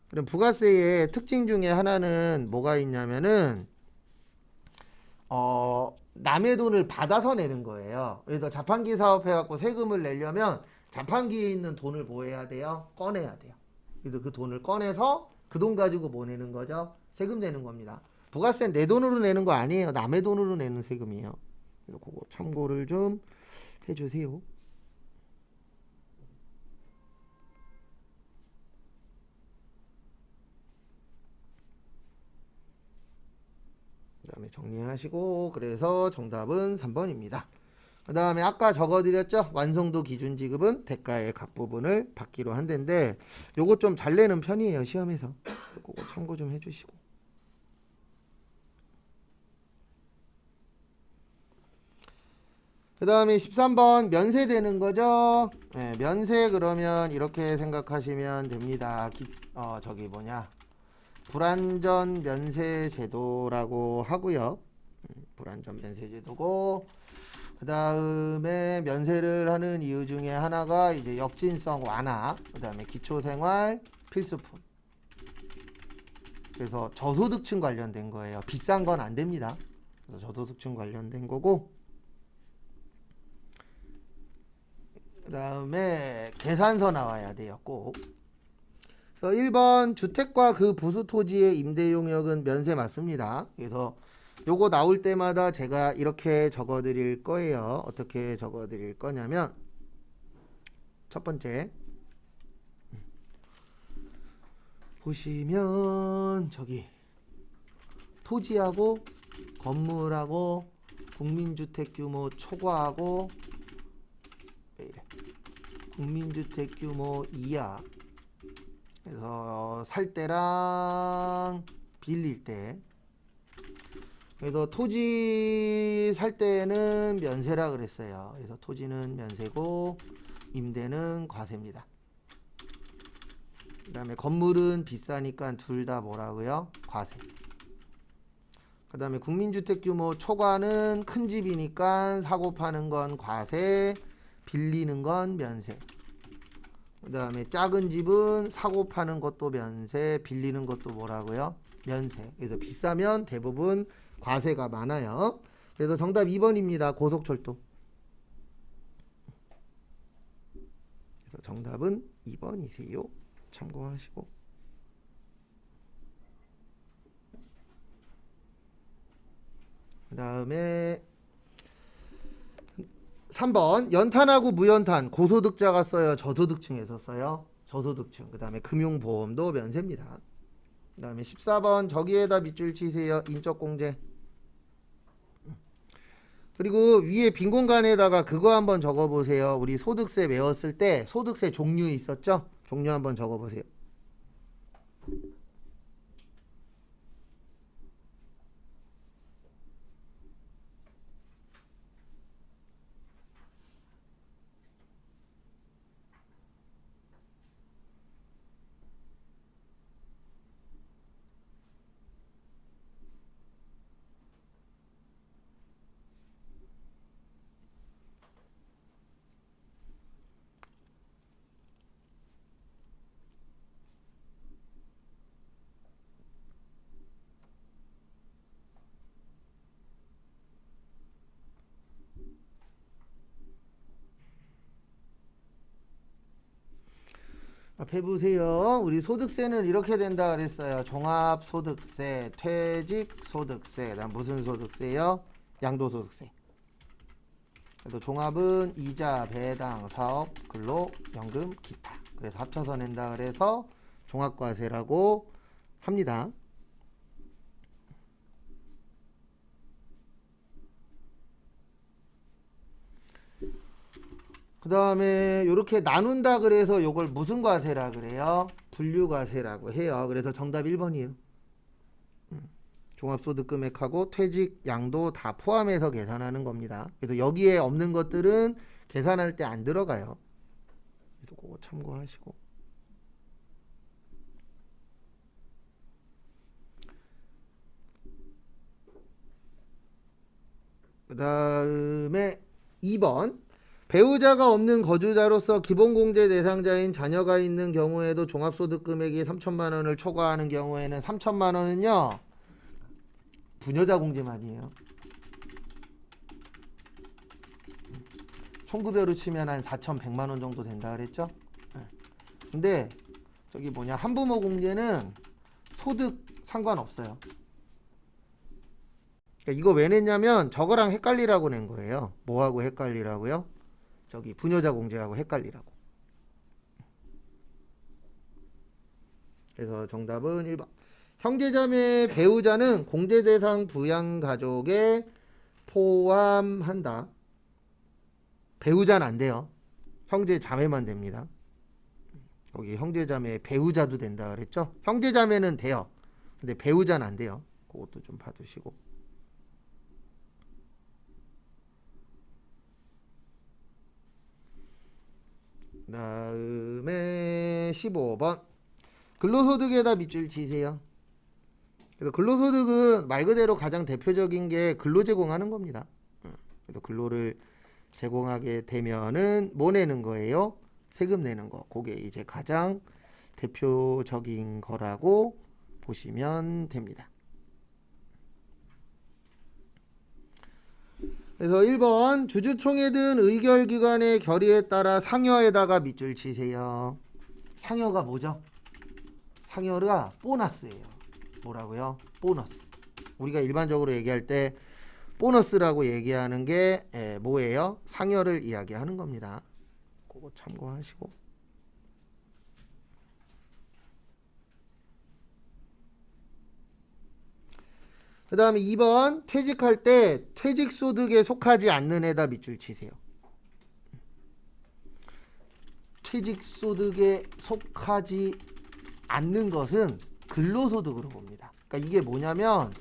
그럼 부가세의 특징 중에 하나는 뭐가 있냐면은 남의 돈을 받아서 내는 거예요. 그래서 자판기 사업해갖고 세금을 내려면 자판기에 있는 돈을 뭐 해야 돼요? 꺼내야 돼요. 그래서 그 돈을 꺼내서 그 돈 가지고 뭐 내는 거죠? 세금 내는 겁니다. 부가세는 내 돈으로 내는 거 아니에요. 남의 돈으로 내는 세금이에요. 그래서 그거 참고를 좀 해주세요. 그 다음에 정리하시고, 그래서 정답은 3번입니다. 그 다음에 아까 적어드렸죠? 완성도 기준 지급은 대가의 각 부분을 받기로 한다는데 요거 좀 잘 내는 편이에요. 시험에서. 그거 참고 좀 해주시고. 그 다음에 13번 면세되는 거죠. 네, 면세 그러면 이렇게 생각하시면 됩니다. 불완전 면세 제도라고 하고요. 불완전 면세 제도고, 그 다음에 면세를 하는 이유 중에 하나가 이제 역진성 완화, 그 다음에 기초생활 필수품. 그래서 저소득층 관련된 거예요. 비싼 건 안 됩니다. 그래서 저소득층 관련된 거고, 그 다음에 계산서 나와야 돼요. 꼭. 그래서 1번 주택과 그 부수 토지의 임대 용역은 면세 맞습니다. 그래서 요거 나올 때마다 제가 이렇게 적어 드릴 거예요. 어떻게 적어 드릴 거냐면, 첫 번째 보시면 저기 토지하고 건물하고 국민주택 규모 초과하고 왜 이래? 국민주택 규모 이하. 그래서 살 때랑 빌릴 때. 그래서 토지 살 때는 면세라 그랬어요. 그래서 토지는 면세고 임대는 과세입니다. 그 다음에 건물은 비싸니까 둘 다 뭐라고요? 과세. 그 다음에 국민주택 규모 초과는 큰 집이니까 사고 파는 건 과세, 빌리는 건 면세. 그 다음에 작은 집은 사고 파는 것도 면세, 빌리는 것도 뭐라고요? 면세. 그래서 비싸면 대부분 과세가 많아요. 그래서 정답 2번입니다. 고속철도. 그래서 정답은 2번이세요. 참고하시고. 그 다음에 3번 연탄하고 무연탄 고소득자가 써요? 저소득층에서 써요? 저소득층. 그 다음에 금융보험도 면세입니다. 그 다음에 14번 저기에다 밑줄 치세요. 인적공제. 그리고 위에 빈 공간에다가 그거 한번 적어보세요. 우리 소득세 외웠을 때 소득세 종류 있었죠? 종류 한번 적어보세요. 앞에 보세요. 우리 소득세는 이렇게 된다 그랬어요. 종합소득세, 퇴직소득세, 그다음 무슨 소득세요? 양도소득세. 그래서 종합은 이자, 배당, 사업, 근로, 연금, 기타. 그래서 합쳐서 낸다 그래서 종합과세라고 합니다. 그 다음에 이렇게 나눈다 그래서 요걸 무슨 과세라 그래요? 분류과세라고 해요. 그래서 정답 1번이에요. 종합소득금액하고 퇴직, 양도 다 포함해서 계산하는 겁니다. 그래서 여기에 없는 것들은 계산할 때 안 들어가요. 그래서 그거 참고하시고. 그 다음에 2번 배우자가 없는 거주자로서 기본공제 대상자인 자녀가 있는 경우에도 종합소득금액이 3천만 원을 초과하는 경우에는 3천만 원은요 부녀자 공제만이에요. 총급여로 치면 한 4,100만 원 정도 된다 그랬죠? 근데 저기 한부모 공제는 소득 상관없어요. 그러니까 이거 왜 냈냐면 저거랑 헷갈리라고 낸 거예요. 뭐하고 헷갈리라고요? 저기 부녀자 공제하고 헷갈리라고. 그래서 정답은 1번. 형제자매 배우자는 공제 대상 부양 가족에 포함한다. 배우자는 안 돼요. 형제 자매만 됩니다. 거기 형제 자매 배우자도 된다 그랬죠? 형제 자매는 돼요. 근데 배우자는 안 돼요. 그것도 좀 봐두시고. 그다음에 15번 근로소득에다 밑줄 치세요. 그래서 근로소득은 말 그대로 가장 대표적인 게 근로 제공하는 겁니다. 그래서 근로를 제공하게 되면은 뭐 내는 거예요? 세금 내는 거. 그게 이제 가장 대표적인 거라고 보시면 됩니다. 그래서 1번 주주총회든 의결기관의 결의에 따라 상여에다가 밑줄 치세요. 상여가 뭐죠? 상여가 보너스예요. 뭐라고요? 보너스. 우리가 일반적으로 얘기할 때 보너스라고 얘기하는 게 뭐예요? 상여를 이야기하는 겁니다. 그거 참고하시고. 그 다음에 2번 퇴직할 때 퇴직소득에 속하지 않는 애다 밑줄 치세요. 퇴직소득에 속하지 않는 것은 근로소득으로 봅니다. 그러니까 이게 뭐냐면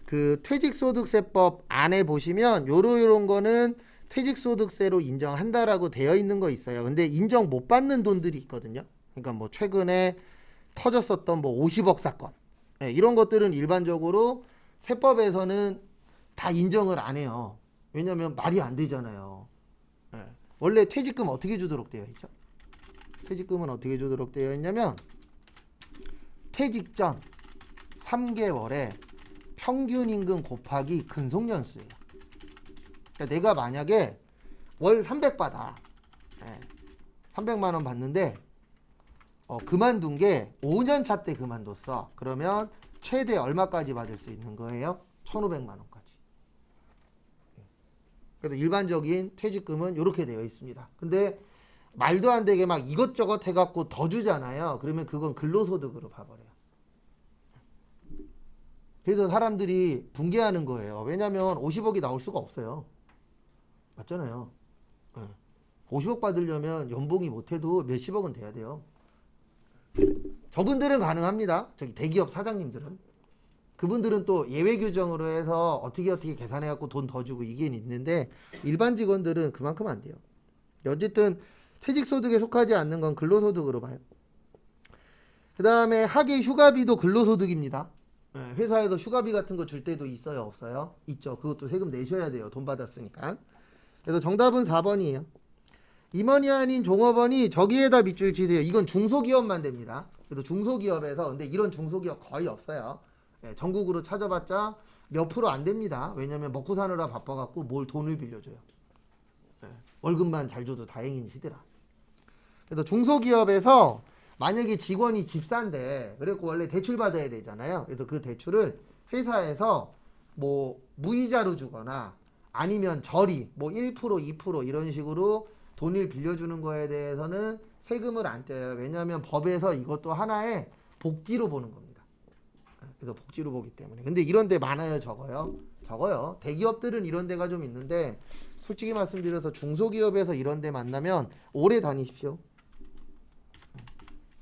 그 퇴직소득세법 안에 보시면 요런 거는 퇴직소득세로 인정한다라고 되어 있는 거 있어요. 근데 인정 못 받는 돈들이 있거든요. 그러니까 뭐 최근에 터졌었던 뭐 50억 사건 이런 것들은 일반적으로 세법에서는 다 인정을 안 해요. 왜냐면 말이 안 되잖아요. 원래 퇴직금 어떻게 주도록 되어 있죠? 퇴직금은 어떻게 주도록 되어 있냐면 퇴직 전 3개월에 평균 임금 곱하기 근속연수예요. 그러니까 내가 만약에 월 300 받아. 300만 원 받는데 그만둔 게 5년 차 때 그만뒀어. 그러면 최대 얼마까지 받을 수 있는 거예요? 1,500만 원까지. 그래서 일반적인 퇴직금은 이렇게 되어 있습니다. 근데 말도 안 되게 막 이것저것 해갖고 더 주잖아요. 그러면 그건 근로소득으로 봐버려요. 그래서 사람들이 붕괴하는 거예요. 왜냐면 50억이 나올 수가 없어요. 맞잖아요. 50억 받으려면 연봉이 못해도 몇십억은 돼야 돼요. 저분들은 가능합니다. 저기 대기업 사장님들은. 그분들은 또 예외 규정으로 해서 어떻게 계산해갖고 돈 더 주고 이게 있는데 일반 직원들은 그만큼 안 돼요. 어쨌든 퇴직소득에 속하지 않는 건 근로소득으로 봐요. 그 다음에 학예 휴가비도 근로소득입니다. 회사에서 휴가비 같은 거 줄 때도 있어요? 없어요? 있죠. 그것도 세금 내셔야 돼요. 돈 받았으니까. 그래서 정답은 4번이에요. 임원이 아닌 종업원이 저기에다 밑줄 치세요. 이건 중소기업만 됩니다. 그래도 중소기업에서 근데 이런 중소기업 거의 없어요. 전국으로 찾아봤자 몇 프로 안 됩니다. 왜냐면 먹고 사느라 바빠갖고 뭘 돈을 빌려줘요. 월급만 잘 줘도 다행인 시대라. 그래서 중소기업에서 만약에 직원이 집사인데 그래서 원래 대출 받아야 되잖아요. 그래서 그 대출을 회사에서 뭐 무이자로 주거나 아니면 저리 뭐 1% 2% 이런 식으로 돈을 빌려주는 거에 대해서는 세금을 안 떼요. 왜냐하면 법에서 이것도 하나의 복지로 보는 겁니다. 그래서 복지로 보기 때문에. 근데 이런 데 많아요? 적어요? 적어요. 대기업들은 이런 데가 좀 있는데 솔직히 말씀드려서 중소기업에서 이런 데 만나면 오래 다니십시오.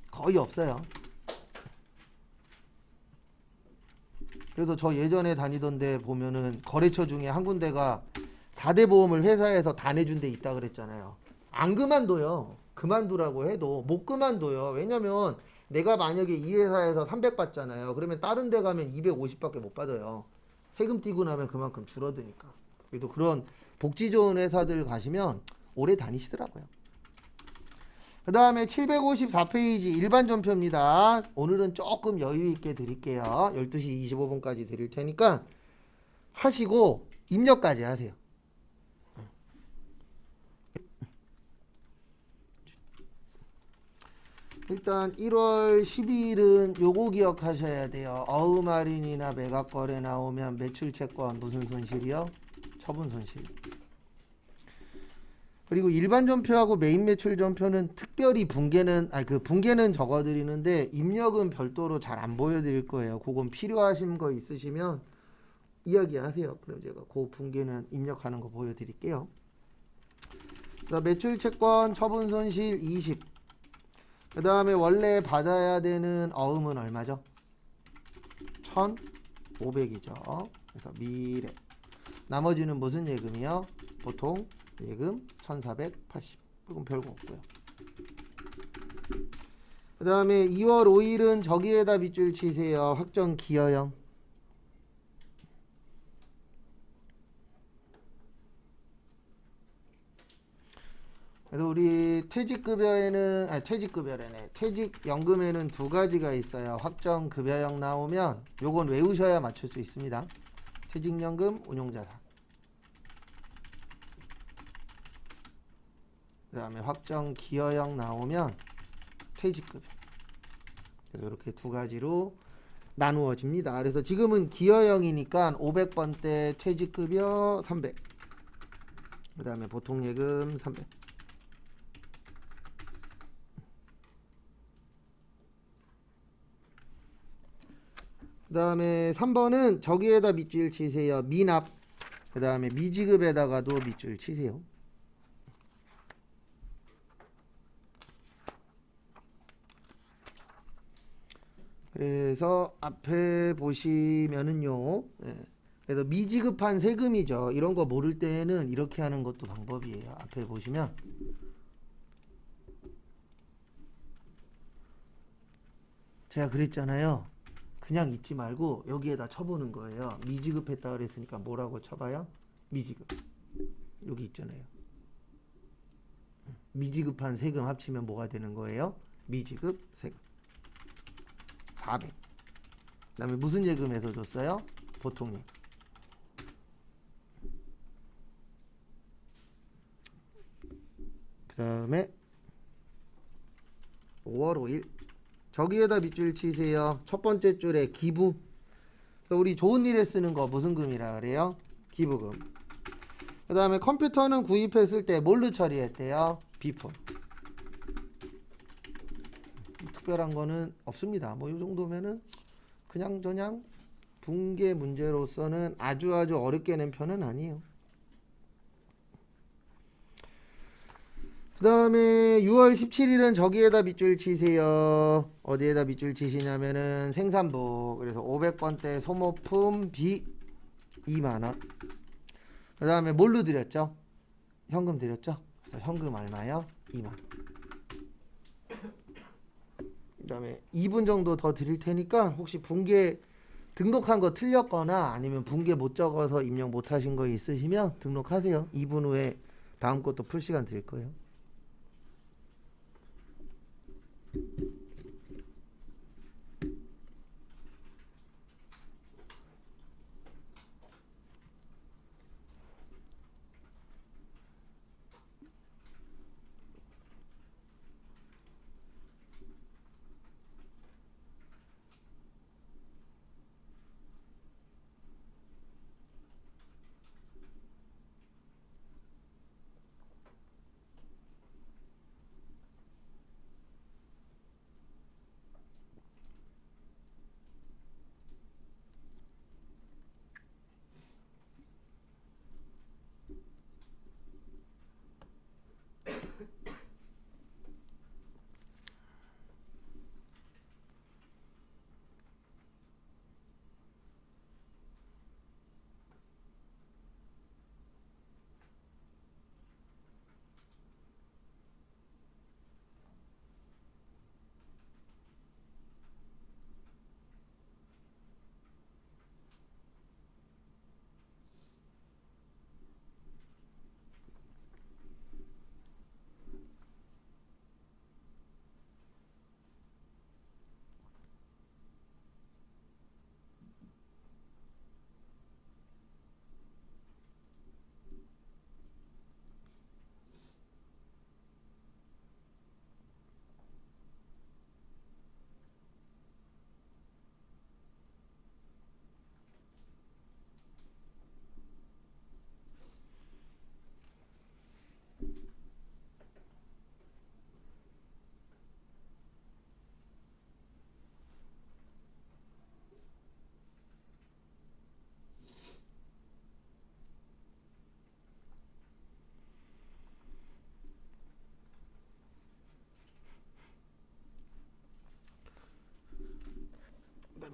거의 없어요. 그래서 저 예전에 다니던 데 보면은 거래처 중에 한 군데가 4대 보험을 회사에서 다 내준 데 있다 그랬잖아요. 안 그만둬요. 그만두라고 해도 못 그만둬요. 왜냐면 내가 만약에 이 회사에서 300 받잖아요. 그러면 다른 데 가면 250밖에 못 받아요. 세금 떼고 나면 그만큼 줄어드니까. 그래도 그런 복지 좋은 회사들 가시면 오래 다니시더라고요. 그 다음에 754페이지 일반 전표입니다. 오늘은 조금 여유 있게 드릴게요. 12시 25분까지 드릴 테니까 하시고 입력까지 하세요. 일단 1월 12일은 요거 기억하셔야 돼요. 어음할인이나 매각거래 나오면 매출채권 무슨 손실이요? 처분 손실. 그리고 일반 전표하고 메인 매출 전표는 특별히 붕괴는 붕괴는 적어드리는데 입력은 별도로 잘 안 보여드릴 거예요. 그건 필요하신 거 있으시면 이야기하세요. 그럼 제가 그 붕괴는 입력하는 거 보여드릴게요. 자, 매출 채권 처분 손실 20. 그 다음에 원래 받아야 되는 어음은 얼마죠? 1,500이죠. 그래서 미래. 나머지는 무슨 예금이요? 보통 예금 1,480. 이건 별거 없고요. 다음에 2월 5일은 저기에다 밑줄 치세요. 확정 기여형. 그래서 우리 퇴직급여에는 퇴직급여래네. 퇴직연금에는 두 가지가 있어요. 확정급여형 나오면 요건 외우셔야 맞출 수 있습니다. 퇴직연금, 운용자산. 그 다음에 확정기여형 나오면 퇴직급여. 그래서 이렇게 두 가지로 나누어집니다. 그래서 지금은 기여형이니까 500번대 퇴직급여 300. 그 다음에 보통예금 300. 그 다음에 3번은 저기에다 밑줄 치세요. 미납. 그 다음에 미지급에다가도 밑줄 치세요. 그래서 앞에 보시면은요. 그래서 미지급한 세금이죠. 이런 거 모를 때는 이렇게 하는 것도 방법이에요. 앞에 보시면 제가 그랬잖아요. 그냥 잊지 말고 여기에다 쳐보는 거예요. 미지급했다 그랬으니까 뭐라고 쳐봐요? 미지급. 여기 있잖아요. 미지급한 세금 합치면 뭐가 되는 거예요? 미지급 세금 400. 그 다음에 무슨 예금에서 줬어요? 보통예금. 그 다음에 5월 5일 저기에다 밑줄 치세요. 첫 번째 줄에 기부. 우리 좋은 일에 쓰는 거 무슨 금이라 그래요? 기부금. 그 다음에 컴퓨터는 구입했을 때 뭘로 처리했대요? 비품. 특별한 거는 없습니다. 뭐 이 정도면은 그냥 붕괴 문제로서는 아주 어렵게 낸 편은 아니에요. 그 다음에 6월 17일은 저기에다 밑줄 치세요. 어디에다 밑줄 치시냐면은 생산부. 그래서 500번대 소모품 비 2만원. 그 다음에 뭘로 드렸죠? 현금 드렸죠? 그래서 현금 얼마요? 2만원. 그 다음에 2분 정도 더 드릴 테니까 혹시 붕괴 등록한 거 틀렸거나 아니면 붕괴 못 적어서 입력 못 하신 거 있으시면 등록하세요. 2분 후에 다음 것도 풀 시간 드릴 거예요.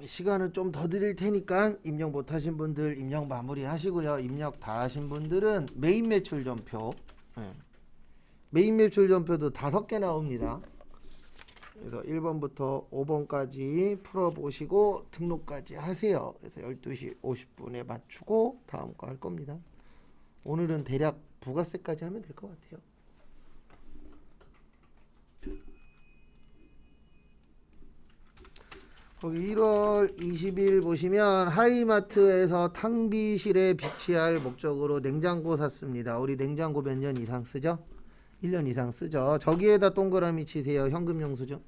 시간은 좀 더 드릴 테니까 입력 못 하신 분들 입력 마무리 하시고요. 입력 다 하신 분들은 메인 매출 전표. 메인 매출 전표도 5개 나옵니다. 그래서 1번부터 5번까지 풀어보시고 등록까지 하세요. 그래서 12시 50분에 맞추고 다음 거 할 겁니다. 오늘은 대략 부가세까지 하면 될 것 같아요. 거기 1월 20일 보시면 하이마트에서 탕비실에 비치할 목적으로 냉장고 샀습니다. 우리 냉장고 몇 년 이상 쓰죠? 1년 이상 쓰죠. 저기에다 동그라미 치세요. 현금 영수증.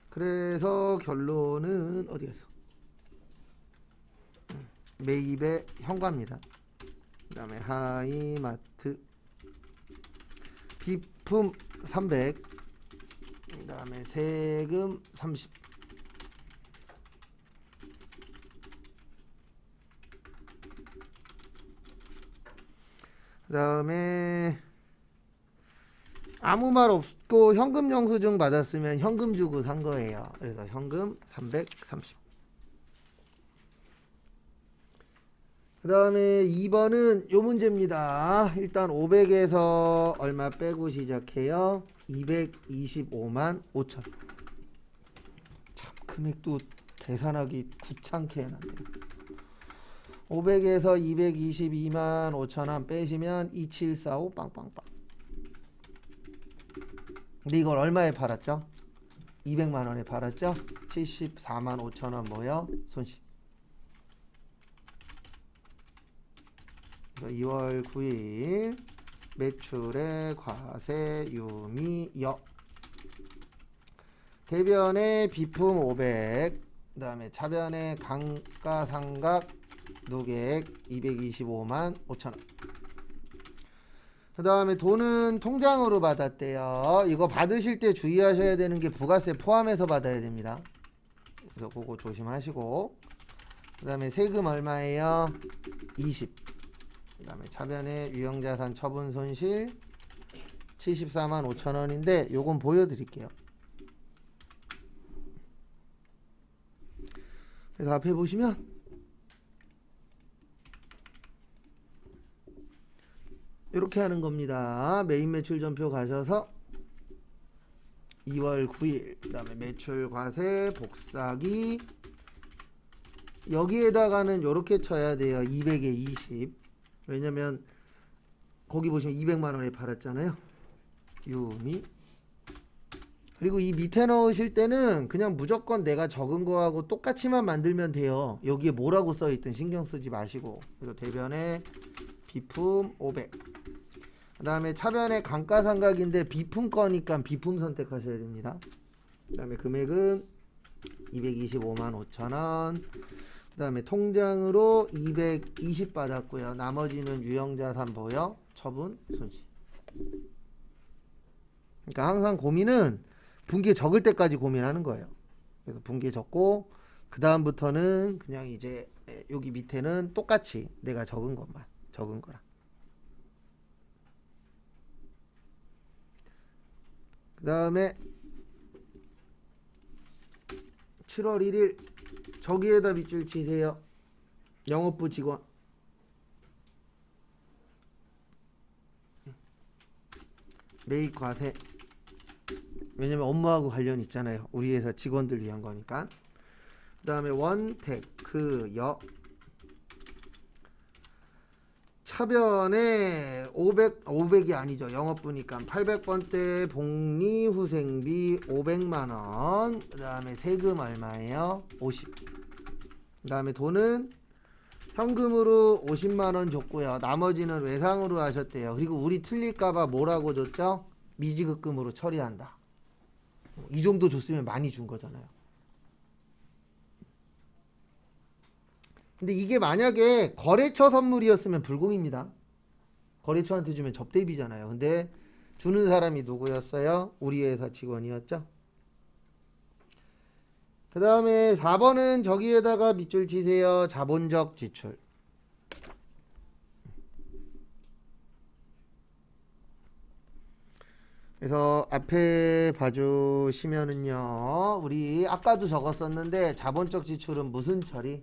그래서 결론은 어디 갔어? 매입의 현과입니다. 그 다음에 하이마트 비품 300, 그 다음에 세금 30. 그 다음에 아무 말 없고 현금 영수증 받았으면 현금 주고 산 거예요. 그래서 현금 330. 그 다음에 2번은 요 문제입니다. 일단 500에서 얼마 빼고 시작해요? 225만 5천. 참 금액도 계산하기 귀찮게 해놨네요. 500에서 222만 5천 원 빼시면 2745 빵빵빵. 근데 이걸 얼마에 팔았죠? 200만 원에 팔았죠? 74만 5천 원 뭐요? 손실. 2월 9일 매출의 과세 유미여 대변의 비품 500, 그 다음에 차변의 감가상각 누계액 225만 5천원. 그 다음에 돈은 통장으로 받았대요. 이거 받으실 때 주의하셔야 되는 게 부가세 포함해서 받아야 됩니다. 그래서 그거 조심하시고, 그 다음에 세금 얼마예요? 20. 그 다음에 차변의 유형자산 처분 손실 74만 5천원인데 요건 보여드릴게요. 그래서 앞에 보시면 이렇게 하는 겁니다. 메인 매출 전표 가셔서 2월 9일 그 다음에 매출 과세 복사기 여기에다가는 요렇게 쳐야 돼요. 200에 20. 왜냐면 거기 보시면 200만원에 팔았잖아요. 유미. 그리고 이 밑에 넣으실 때는 그냥 무조건 내가 적은 거하고 똑같이만 만들면 돼요. 여기에 뭐라고 써있든 신경 쓰지 마시고. 그리고 대변에 비품 500. 그 다음에 차변에 감가상각인데 비품 거니까 비품 선택하셔야 됩니다. 그 다음에 금액은 225만 5천원. 그 다음에 통장으로 220 받았고요. 나머지는 유형자산 보여 처분 손실. 그러니까 항상 고민은 분기에 적을 때까지 고민하는 거예요. 그래서 분기에 적고 그 다음부터는 그냥 이제 여기 밑에는 똑같이 내가 적은 것만 적은 거라. 그 다음에 7월 1일 저기에다 밑줄 치세요. 영업부 직원. 매입 과세. 왜냐면 업무하고 관련 있잖아요. 우리 회사 직원들 위한 거니까. 그 다음에 원테크여. 차변에 500이 아니죠. 영업부니까 800번대 복리후생비 500만원. 그 다음에 세금 얼마예요? 50. 그 다음에 돈은 현금으로 50만원 줬고요. 나머지는 외상으로 하셨대요. 그리고 우리 틀릴까봐 뭐라고 줬죠? 미지급금으로 처리한다. 이 정도 줬으면 많이 준 거잖아요. 근데 이게 만약에 거래처 선물이었으면 불공입니다. 거래처한테 주면 접대비잖아요. 근데 주는 사람이 누구였어요? 우리 회사 직원이었죠. 그 다음에 4번은 저기에다가 밑줄 치세요. 자본적 지출. 그래서 앞에 봐주시면은요. 우리 아까도 적었었는데 자본적 지출은 무슨 처리?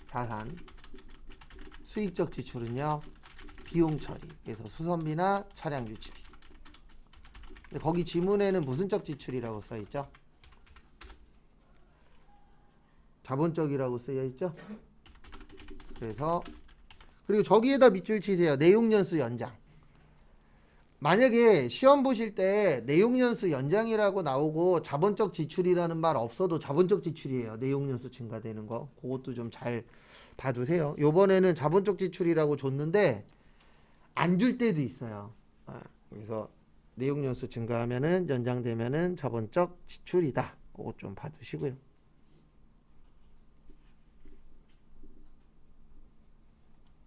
자산. 수익적 지출은요. 비용 처리. 그래서 수선비나 차량 유지비. 근데 거기 지문에는 무슨적 지출이라고 써있죠? 자본적이라고 쓰여있죠? 그래서 그리고 저기에다 밑줄 치세요. 내용연수 연장. 만약에 시험 보실 때 내용연수 연장이라고 나오고 자본적 지출이라는 말 없어도 자본적 지출이에요. 내용연수 증가되는 거. 그것도 좀 잘 봐두세요. 요번에는 자본적 지출이라고 줬는데 안 줄 때도 있어요. 그래서 내용연수 증가하면은 연장되면은 자본적 지출이다. 그것 좀 봐두시고요.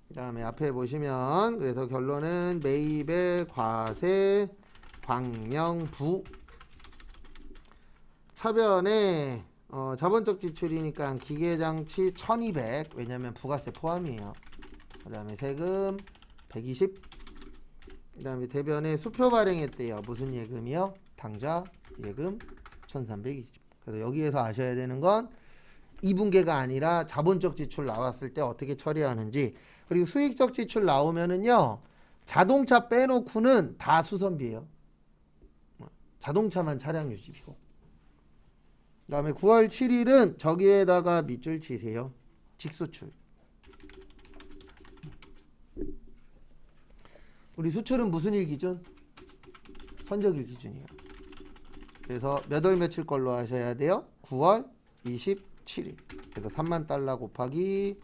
그 다음에 앞에 보시면 그래서 결론은 매입의 과세 광명부 차변에 자본적 지출이니까 기계장치 1200 왜냐면 부가세 포함이에요. 그 다음에 세금 120 그 다음에 대변에 수표 발행했대요. 무슨 예금이요? 당좌 예금 1320 그래서 여기에서 아셔야 되는 건 2분계가 아니라 자본적 지출 나왔을 때 어떻게 처리하는지 그리고 수익적 지출 나오면은요 자동차 빼놓고는 다 수선비예요. 자동차만 차량 유지비고. 그 다음에 9월 7일은 저기에다가 밑줄 치세요. 직수출. 우리 수출은 무슨 일 기준? 선적일 기준이에요. 그래서 몇 월 며칠 걸로 하셔야 돼요? 9월 27일. 그래서 3만 달러 곱하기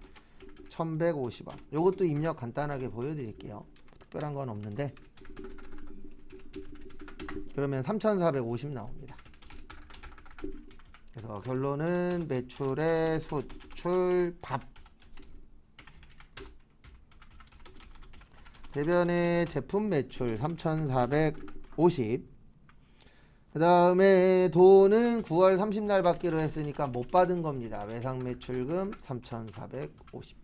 1150원. 요것도 입력 간단하게 보여드릴게요. 특별한 건 없는데. 그러면 3450 나옵니다. 그래서 결론은 매출의 수출 밥. 대변의 제품 매출 3450. 그 다음에 돈은 9월 30날 받기로 했으니까 못 받은 겁니다. 외상 매출금 3450.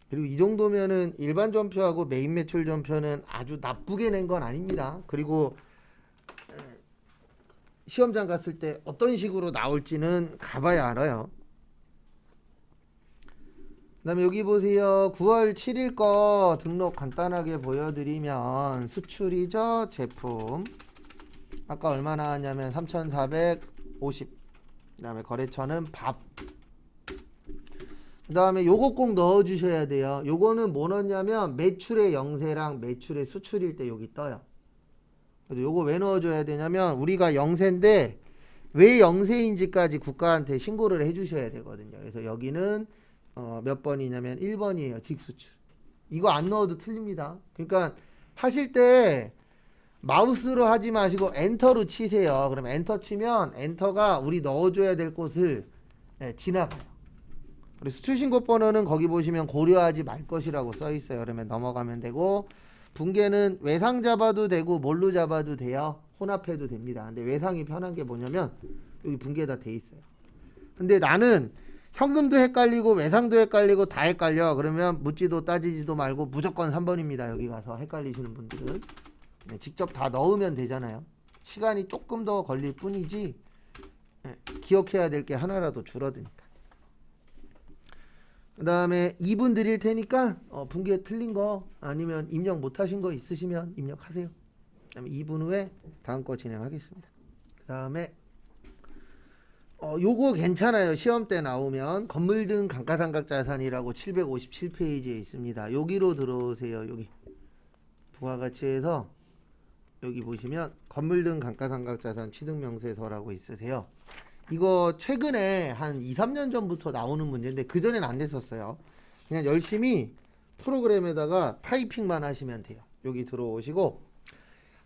그리고 이 정도면은 일반 전표하고 메인 매출 전표는 아주 나쁘게 낸 건 아닙니다. 그리고 시험장 갔을 때 어떤 식으로 나올지는 가봐야 알아요. 그 다음에 여기 보세요. 9월 7일 거 등록 간단하게 보여드리면 수출이죠. 제품 아까 얼마 나왔냐면 3450. 그 다음에 거래처는 밥. 그 다음에 요거 꼭 넣어주셔야 돼요. 요거는 뭐 넣냐면 매출의 영세랑 매출의 수출일 때 여기 떠요. 그래서 요거 왜 넣어줘야 되냐면 우리가 영세인데 왜 영세인지까지 국가한테 신고를 해주셔야 되거든요. 그래서 여기는 몇 번이냐면 1번이에요. 직수출. 이거 안 넣어도 틀립니다. 그러니까 하실 때 마우스로 하지 마시고 엔터로 치세요. 그럼 엔터 치면 엔터가 우리 넣어줘야 될 곳을 지나가요. 그리고 수출신고 번호는 거기 보시면 고려하지 말 것이라고 써 있어요. 그러면 넘어가면 되고 분계는 외상 잡아도 되고 뭘로 잡아도 돼요. 혼합해도 됩니다. 근데 외상이 편한 게 뭐냐면 여기 분계 다 돼 있어요. 근데 나는 현금도 헷갈리고 외상도 헷갈리고 다 헷갈려. 그러면 묻지도 따지지도 말고 무조건 3번입니다. 여기 가서 헷갈리시는 분들은 직접 다 넣으면 되잖아요. 시간이 조금 더 걸릴 뿐이지 기억해야 될 게 하나라도 줄어드니까. 그 다음에 2분 드릴 테니까 분계 틀린 거 아니면 입력 못하신 거 있으시면 입력하세요. 그 다음에 2분 후에 다음 거 진행하겠습니다. 그 다음에 요거 괜찮아요. 시험 때 나오면 건물 등 감가상각자산이라고 757페이지에 있습니다. 여기로 들어오세요. 여기 부가가치에서 여기 보시면 건물 등 감가상각자산 취득명세서라고 있으세요. 이거 최근에 한 2, 3년 전부터 나오는 문제인데 그전엔 안 됐었어요. 그냥 열심히 프로그램에다가 타이핑만 하시면 돼요. 여기 들어오시고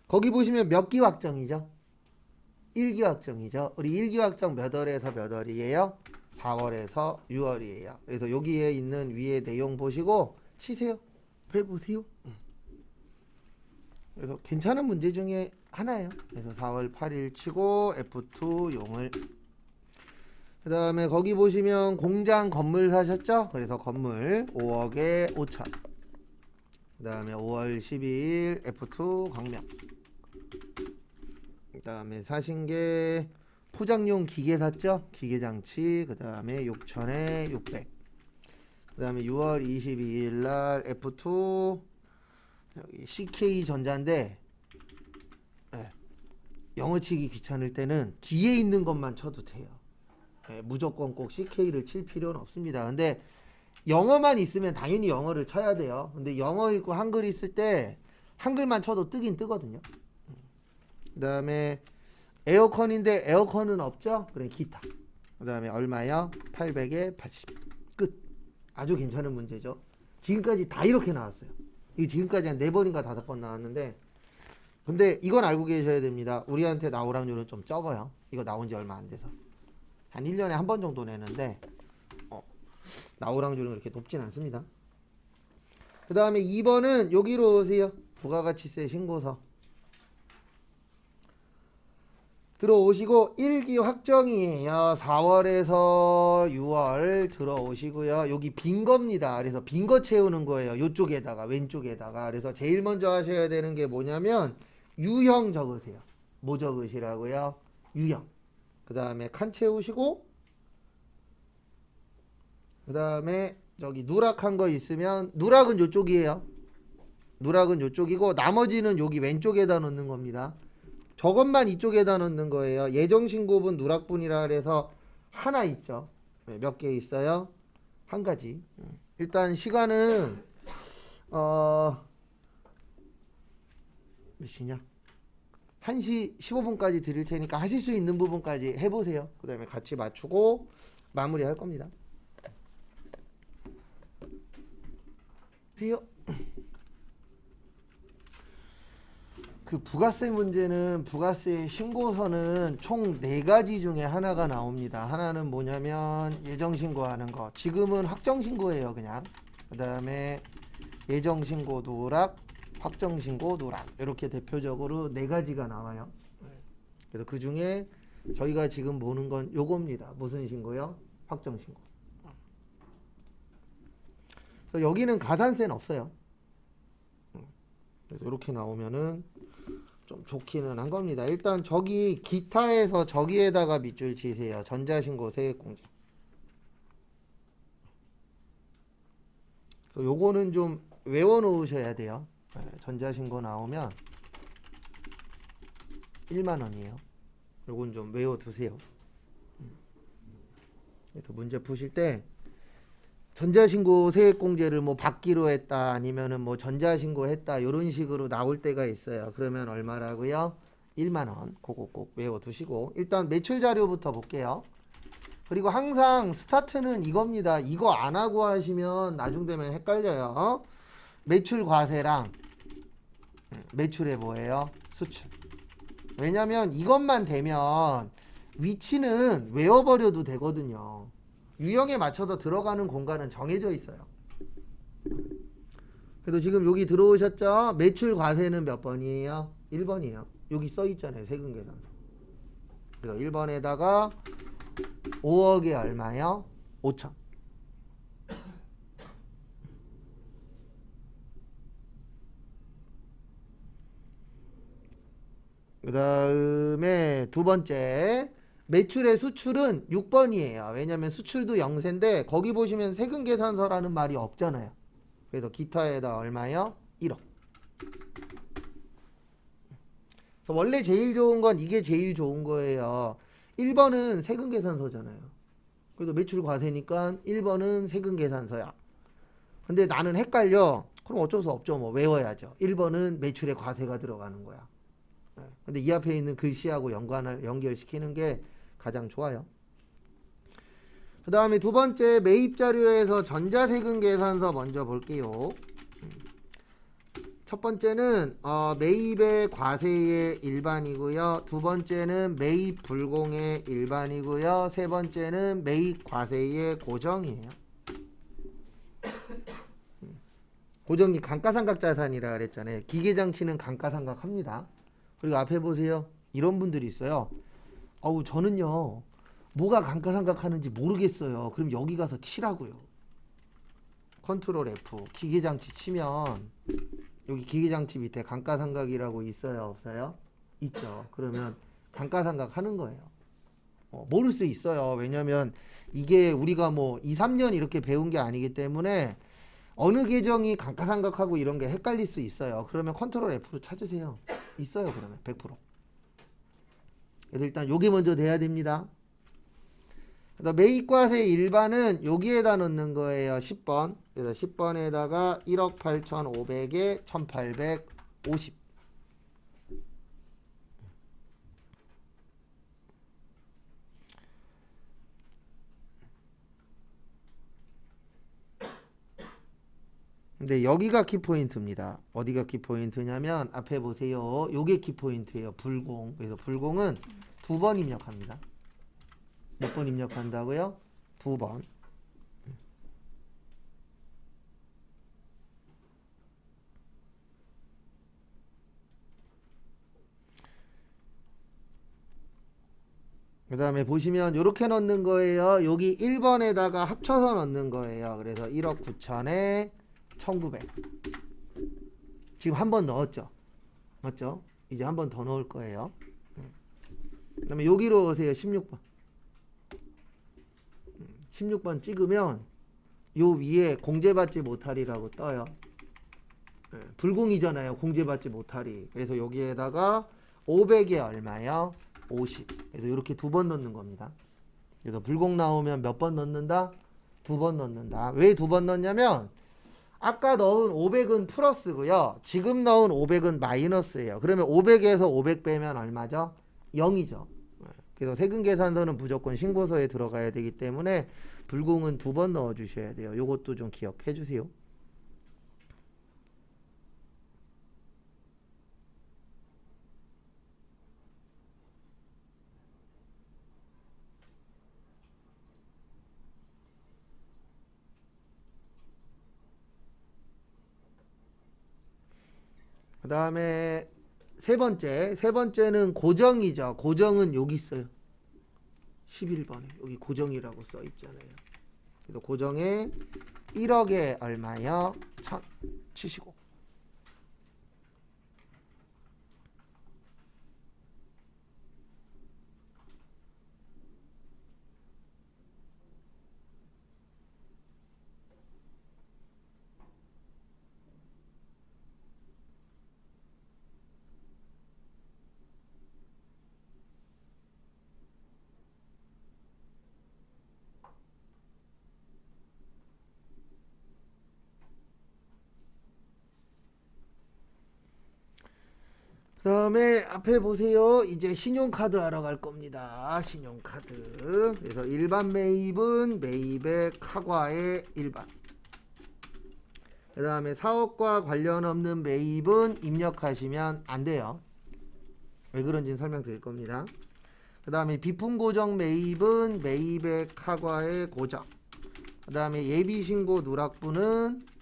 거기 보시면 몇 기 확정이죠? 1기 확정이죠. 우리 1기 확정 몇 월에서 몇 월이에요? 4월에서 6월이에요. 그래서 여기에 있는 위에 내용 보시고 치세요. 해보세요. 그래서 괜찮은 문제 중에 하나예요. 그래서 4월 8일 치고 F2 용을. 그 다음에 거기 보시면 공장 건물 사셨죠? 그래서 건물 5억에 5천. 그 다음에 5월 12일 F2 광명. 그 다음에 사신 게 포장용 기계 샀죠? 기계장치. 그 다음에 6천에 600. 그 다음에 6월 22일 날 F2 여기 CK 전자인데 네. 영어 치기 귀찮을 때는 뒤에 있는 것만 쳐도 돼요. 네, 무조건 꼭 CK를 칠 필요는 없습니다. 근데 영어만 있으면 당연히 영어를 쳐야 돼요. 근데 영어 있고 한글 있을 때 한글만 쳐도 뜨긴 뜨거든요. 그 다음에 에어컨인데 에어컨은 없죠? 그래 기타. 그 다음에 얼마요? 800에 80. 끝. 아주 괜찮은 문제죠. 지금까지 다 이렇게 나왔어요. 이거 지금까지 한 4번인가 5번 나왔는데 근데 이건 알고 계셔야 됩니다. 우리한테 나올 확률은 좀 적어요. 이거 나온 지 얼마 안 돼서. 한 1년에 한 번 정도 내는데 나올 확률은 그렇게 높진 않습니다. 그 다음에 2번은 여기로 오세요. 부가가치세 신고서 들어오시고 1기 확정이에요. 4월에서 6월 들어오시고요. 여기 빈 겁니다. 그래서 빈 거 채우는 거예요. 이쪽에다가 왼쪽에다가. 그래서 제일 먼저 하셔야 되는 게 뭐냐면 유형 적으세요. 뭐 적으시라고요? 유형. 그 다음에 칸 채우시고 그 다음에 저기 누락한 거 있으면 누락은 이쪽이에요. 누락은 이쪽이고 나머지는 여기 왼쪽에다 넣는 겁니다. 저것만 이쪽에다 넣는 거예요. 예정신고분 누락분이라 그래서 하나 있죠. 몇 개 있어요? 한 가지. 일단 시간은 몇 시냐? 1시 15분까지 드릴 테니까 하실 수 있는 부분까지 해보세요. 그 다음에 같이 맞추고 마무리 할 겁니다. 그 부가세 문제는 부가세 신고서는 총 4가지 중에 하나가 나옵니다. 하나는 뭐냐면 예정신고하는 거. 지금은 확정신고예요 그냥. 그 다음에 예정신고 누락, 확정신고 누락 이렇게 대표적으로 4가지가 나와요. 그래서 그 중에 저희가 지금 보는 건 요겁니다. 무슨 신고요? 확정신고. 그래서 여기는 가산세는 없어요. 그래서 이렇게 나오면은 좀 좋기는 한 겁니다. 일단 저기 기타에서 저기에다가 밑줄 치세요. 전자신고 세액공제. 요거는 좀 외워 놓으셔야 돼요. 전자신고 나오면 1만원이에요. 요건 좀 외워 두세요. 그래서 문제 푸실 때 전자신고 세액공제를 뭐 받기로 했다 아니면은 뭐 전자신고 했다 요런 식으로 나올 때가 있어요. 그러면 얼마라고요? 1만원. 그거 꼭 외워두시고 일단 매출 자료부터 볼게요. 그리고 항상 스타트는 이겁니다. 이거 안 하고 하시면 나중 되면 헷갈려요. 매출 과세랑 매출에 뭐예요? 수출. 왜냐면 이것만 되면 위치는 외워버려도 되거든요. 유형에 맞춰서 들어가는 공간은 정해져 있어요. 그래도 지금 여기 들어오셨죠? 매출 과세는 몇 번이에요? 1번이에요. 여기 써 있잖아요. 세금 계산서. 그래서 1번에다가 5억에 얼마요? 5천. 그 다음에 두 번째 매출의 수출은 6번이에요. 왜냐면 수출도 영세인데 거기 보시면 세금 계산서라는 말이 없잖아요. 그래서 기타에다 얼마요? 1억. 원래 제일 좋은 건 이게 제일 좋은 거예요. 1번은 세금 계산서잖아요. 그래서 매출 과세니까 1번은 세금 계산서야. 근데 나는 헷갈려. 그럼 어쩔 수 없죠. 뭐 외워야죠. 1번은 매출의 과세가 들어가는 거야. 근데 이 앞에 있는 글씨하고 연결시키는 게 가장 좋아요. 그 다음에 두 번째 매입 자료에서 전자세금 계산서 먼저 볼게요. 첫 번째는 매입의 과세의 일반이고요. 두 번째는 매입 불공의 일반이고요. 세 번째는 매입 과세의 고정이에요. 고정이 감가상각자산이라 그랬잖아요. 기계장치는 감가상각합니다. 그리고 앞에 보세요. 이런 분들이 있어요. 저는요 뭐가 감가상각하는지 모르겠어요. 그럼 여기 가서 치라고요. 컨트롤 F 기계장치 치면 여기 기계장치 밑에 감가상각이라고 있어요? 없어요? 있죠. 그러면 감가상각 하는 거예요. 모를 수 있어요. 왜냐면 이게 우리가 뭐 2, 3년 이렇게 배운 게 아니기 때문에 어느 계정이 감가상각하고 이런 게 헷갈릴 수 있어요. 그러면 컨트롤 F로 찾으세요. 있어요. 그러면 100%. 그래서 일단 요게 먼저 돼야 됩니다. 매입과세 일반은 여기에다 넣는 거예요. 10번. 그래서 10번에다가 1억 8,500에 1,850. 근데 여기가 키포인트입니다. 어디가 키포인트냐면 앞에 보세요. 요게 키포인트예요. 불공. 그래서 불공은 2번 입력합니다. 몇 번 입력한다고요? 2번. 그 다음에 보시면 이렇게 넣는 거예요. 여기 1번에다가 합쳐서 넣는 거예요. 그래서 1억 9천에 1900. 지금 한 번 넣었죠. 맞죠? 이제 한 번 더 넣을 거예요. 그 다음에 여기로 오세요. 16번. 16번 찍으면 요 위에 공제받지 못할이라고 떠요. 불공이잖아요. 공제받지 못할이. 그래서 여기에다가 500이 얼마요? 50. 그래서 이렇게 2번 넣는 겁니다. 그래서 불공 나오면 몇 번 넣는다? 2번 넣는다. 왜 2번 넣냐면 아까 넣은 500은 플러스고요. 지금 넣은 500은 마이너스예요. 그러면 500에서 500 빼면 얼마죠? 0이죠. 그래서 세금 계산서는 무조건 신고서에 들어가야 되기 때문에 불공은 2번 넣어 주셔야 돼요. 요것도 좀 기억해 주세요. 그 다음에 세 번째는 고정이죠. 고정은 여기 있어요. 11번에 여기 고정이라고 써 있잖아요. 그래서 고정에 1억에 얼마요? 1075. 그 다음에 앞에 보세요. 이제 신용카드 하러 갈 겁니다. 신용카드. 그래서 일반 매입은 매입의 카과의 일반. 그 다음에 사업과 관련 없는 매입은 입력하시면 안 돼요. 왜 그런지는 설명드릴 겁니다. 그 다음에 비품고정 매입은 매입의 카과의 고정. 그 다음에 예비신고 누락부는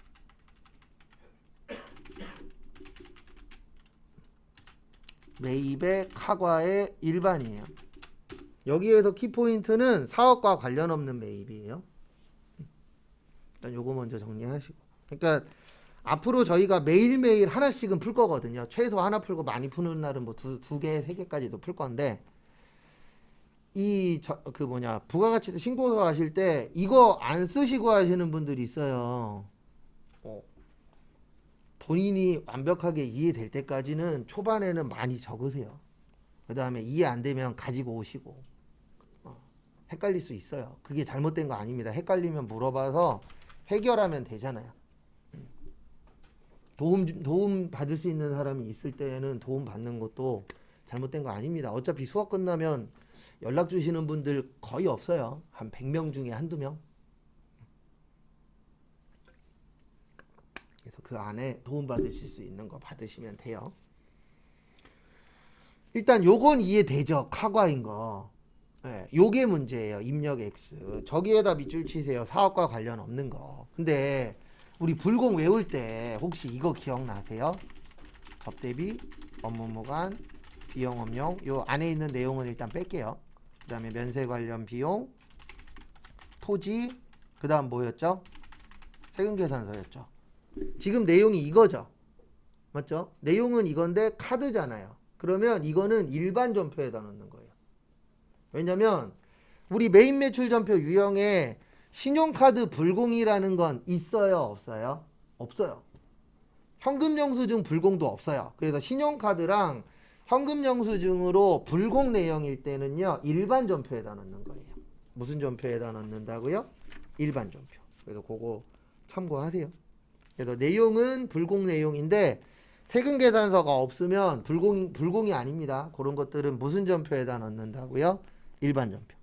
매입의 카과의 일반이에요. 여기에서 키포인트는 사업과 관련 없는 매입이에요. 일단 요거 먼저 정리하시고. 그러니까 앞으로 저희가 매일매일 하나씩은 풀 거거든요. 최소 하나 풀고 많이 푸는 날은 뭐 두 개, 세 개까지도 풀 건데 부가가치세 신고서 하실 때 이거 안 쓰시고 하시는 분들이 있어요. 본인이 완벽하게 이해될 때까지는 초반에는 많이 적으세요. 그 다음에 이해 안 되면 가지고 오시고. 헷갈릴 수 있어요. 그게 잘못된 거 아닙니다. 헷갈리면 물어봐서 해결하면 되잖아요. 도움 받을 수 있는 사람이 있을 때는 도움 받는 것도 잘못된 거 아닙니다. 어차피 수업 끝나면 연락 주시는 분들 거의 없어요. 한 100명 중에 한두 명. 그래서 그 안에 도움 받으실 수 있는 거 받으시면 돼요. 일단 요건 이해되죠? 카과인 거. 네, 요게 문제예요. 입력 X. 저기에다 밑줄 치세요. 사업과 관련 없는 거. 근데 우리 불공 외울 때 혹시 이거 기억나세요? 접대비, 업무무관, 비용업용. 요 안에 있는 내용은 일단 뺄게요. 그 다음에 면세 관련 비용, 토지, 그 다음 뭐였죠? 세금계산서였죠. 지금 내용이 이거죠. 맞죠? 내용은 이건데 카드잖아요. 그러면 이거는 일반 전표에다 넣는 거예요. 왜냐면 우리 메인 매출 전표 유형에 신용카드 불공이라는 건 있어요, 없어요? 없어요. 현금 영수증 불공도 없어요. 그래서 신용카드랑 현금 영수증으로 불공 내용일 때는요, 일반 전표에다 넣는 거예요. 무슨 전표에다 넣는다고요? 일반 전표. 그래서 그거 참고하세요. 그래서 내용은 불공 내용인데 세금 계산서가 없으면 불공이 아닙니다. 그런 것들은 무슨 전표에다 넣는다고요? 일반 전표.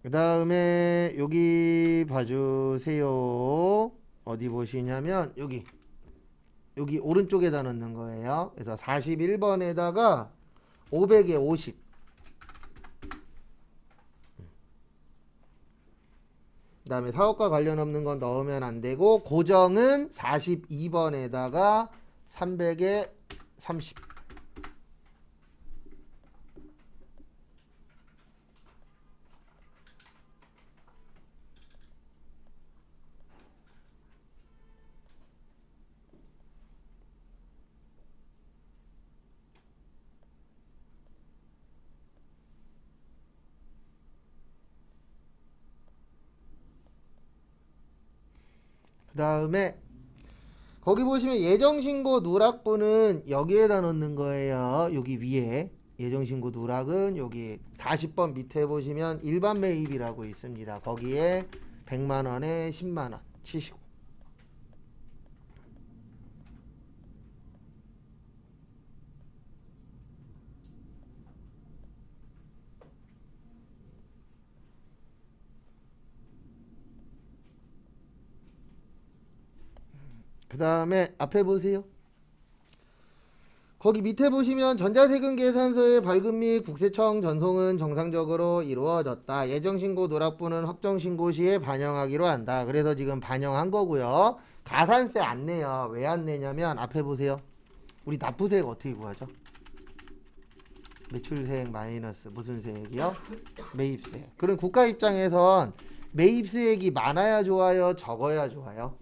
그 다음에 여기 봐주세요. 어디 보시냐면 여기 오른쪽에다 넣는 거예요. 그래서 41번에다가 500에 50. 그 다음에 사업과 관련 없는 건 넣으면 안 되고, 고정은 42번에다가 300에 30. 그 다음에 거기 보시면 예정신고 누락분은 여기에다 넣는 거예요. 여기 위에 예정신고 누락은 여기 40번 밑에 보시면 일반 매입이라고 있습니다. 거기에 100만원에 10만원 치시고, 그 다음에 앞에 보세요. 거기 밑에 보시면 전자세금 계산서의 발급 및 국세청 전송은 정상적으로 이루어졌다. 예정신고 누락분은 확정신고 시에 반영하기로 한다. 그래서 지금 반영한 거고요. 가산세 안 내요. 왜 안 내냐면 앞에 보세요. 우리 납부세액 어떻게 구하죠? 매출세액 마이너스 무슨 세액이요? 매입세액. 그럼 국가 입장에선 매입세액이 많아야 좋아요? 적어야 좋아요?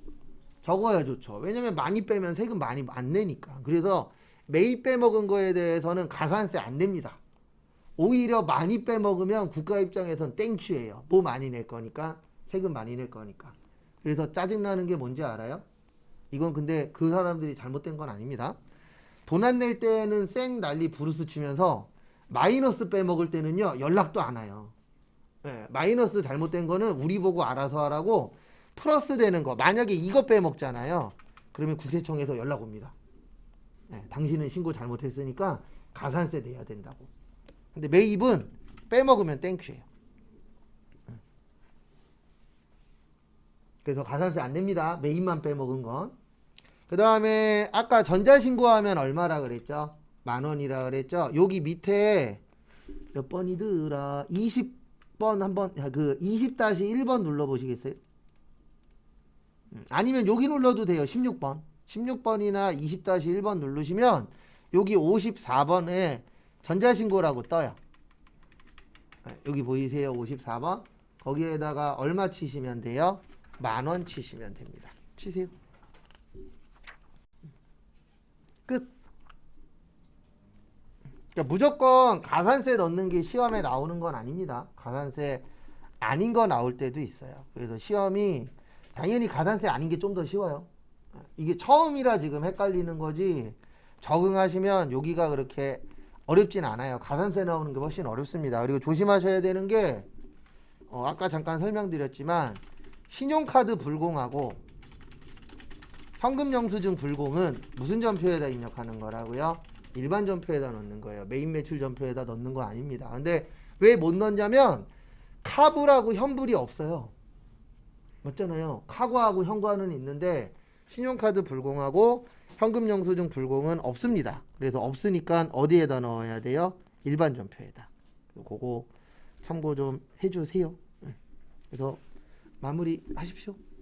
적어야 좋죠. 왜냐면 많이 빼면 세금 많이 안 내니까. 그래서 매입 빼먹은 거에 대해서는 가산세 안 냅니다. 오히려 많이 빼먹으면 국가 입장에선 땡큐예요. 뭐 많이 낼 거니까, 세금 많이 낼 거니까. 그래서 짜증나는 게 뭔지 알아요? 이건 근데 그 사람들이 잘못된 건 아닙니다. 돈 안 낼 때는 쌩 난리 부르스 치면서 마이너스 빼먹을 때는요, 연락도 안 와요. 네, 마이너스 잘못된 거는 우리 보고 알아서 하라고, 플러스 되는 거, 만약에 이거 빼먹잖아요. 그러면 국세청에서 연락 옵니다. 네, 당신은 신고 잘못했으니까 가산세 내야 된다고. 근데 매입은 빼먹으면 땡큐예요. 그래서 가산세 안 냅니다. 매입만 빼먹은 건. 그 다음에 아까 전자신고하면 얼마라 그랬죠? 10,000원이라 그랬죠? 여기 밑에 몇 번이더라? 20번 한번, 그 20-1번 눌러보시겠어요? 아니면 여기 눌러도 돼요. 16번. 16번이나 20-1번 누르시면 여기 54번에 전자신고라고 떠요. 여기 보이세요? 54번. 거기에다가 얼마 치시면 돼요? 10,000원 치시면 됩니다. 치세요. 끝. 그러니까 무조건 가산세 넣는 게 시험에 나오는 건 아닙니다. 가산세 아닌 거 나올 때도 있어요. 그래서 시험이 당연히 가산세 아닌 게 좀 더 쉬워요. 이게 처음이라 지금 헷갈리는 거지, 적응하시면 여기가 그렇게 어렵진 않아요. 가산세 나오는 게 훨씬 어렵습니다. 그리고 조심하셔야 되는 게 아까 잠깐 설명드렸지만 신용카드 불공하고 현금 영수증 불공은 무슨 전표에다 입력하는 거라고요? 일반 전표에다 넣는 거예요. 매입 매출 전표에다 넣는 거 아닙니다. 근데 왜 못 넣냐면 카부라고 현불이 없어요. 맞잖아요. 카고하고 현관은 있는데 신용카드 불공하고 현금 영수증 불공은 없습니다. 그래서 없으니까 어디에다 넣어야 돼요? 일반 전표에다. 그거 참고 좀 해주세요. 그래서 마무리 하십시오.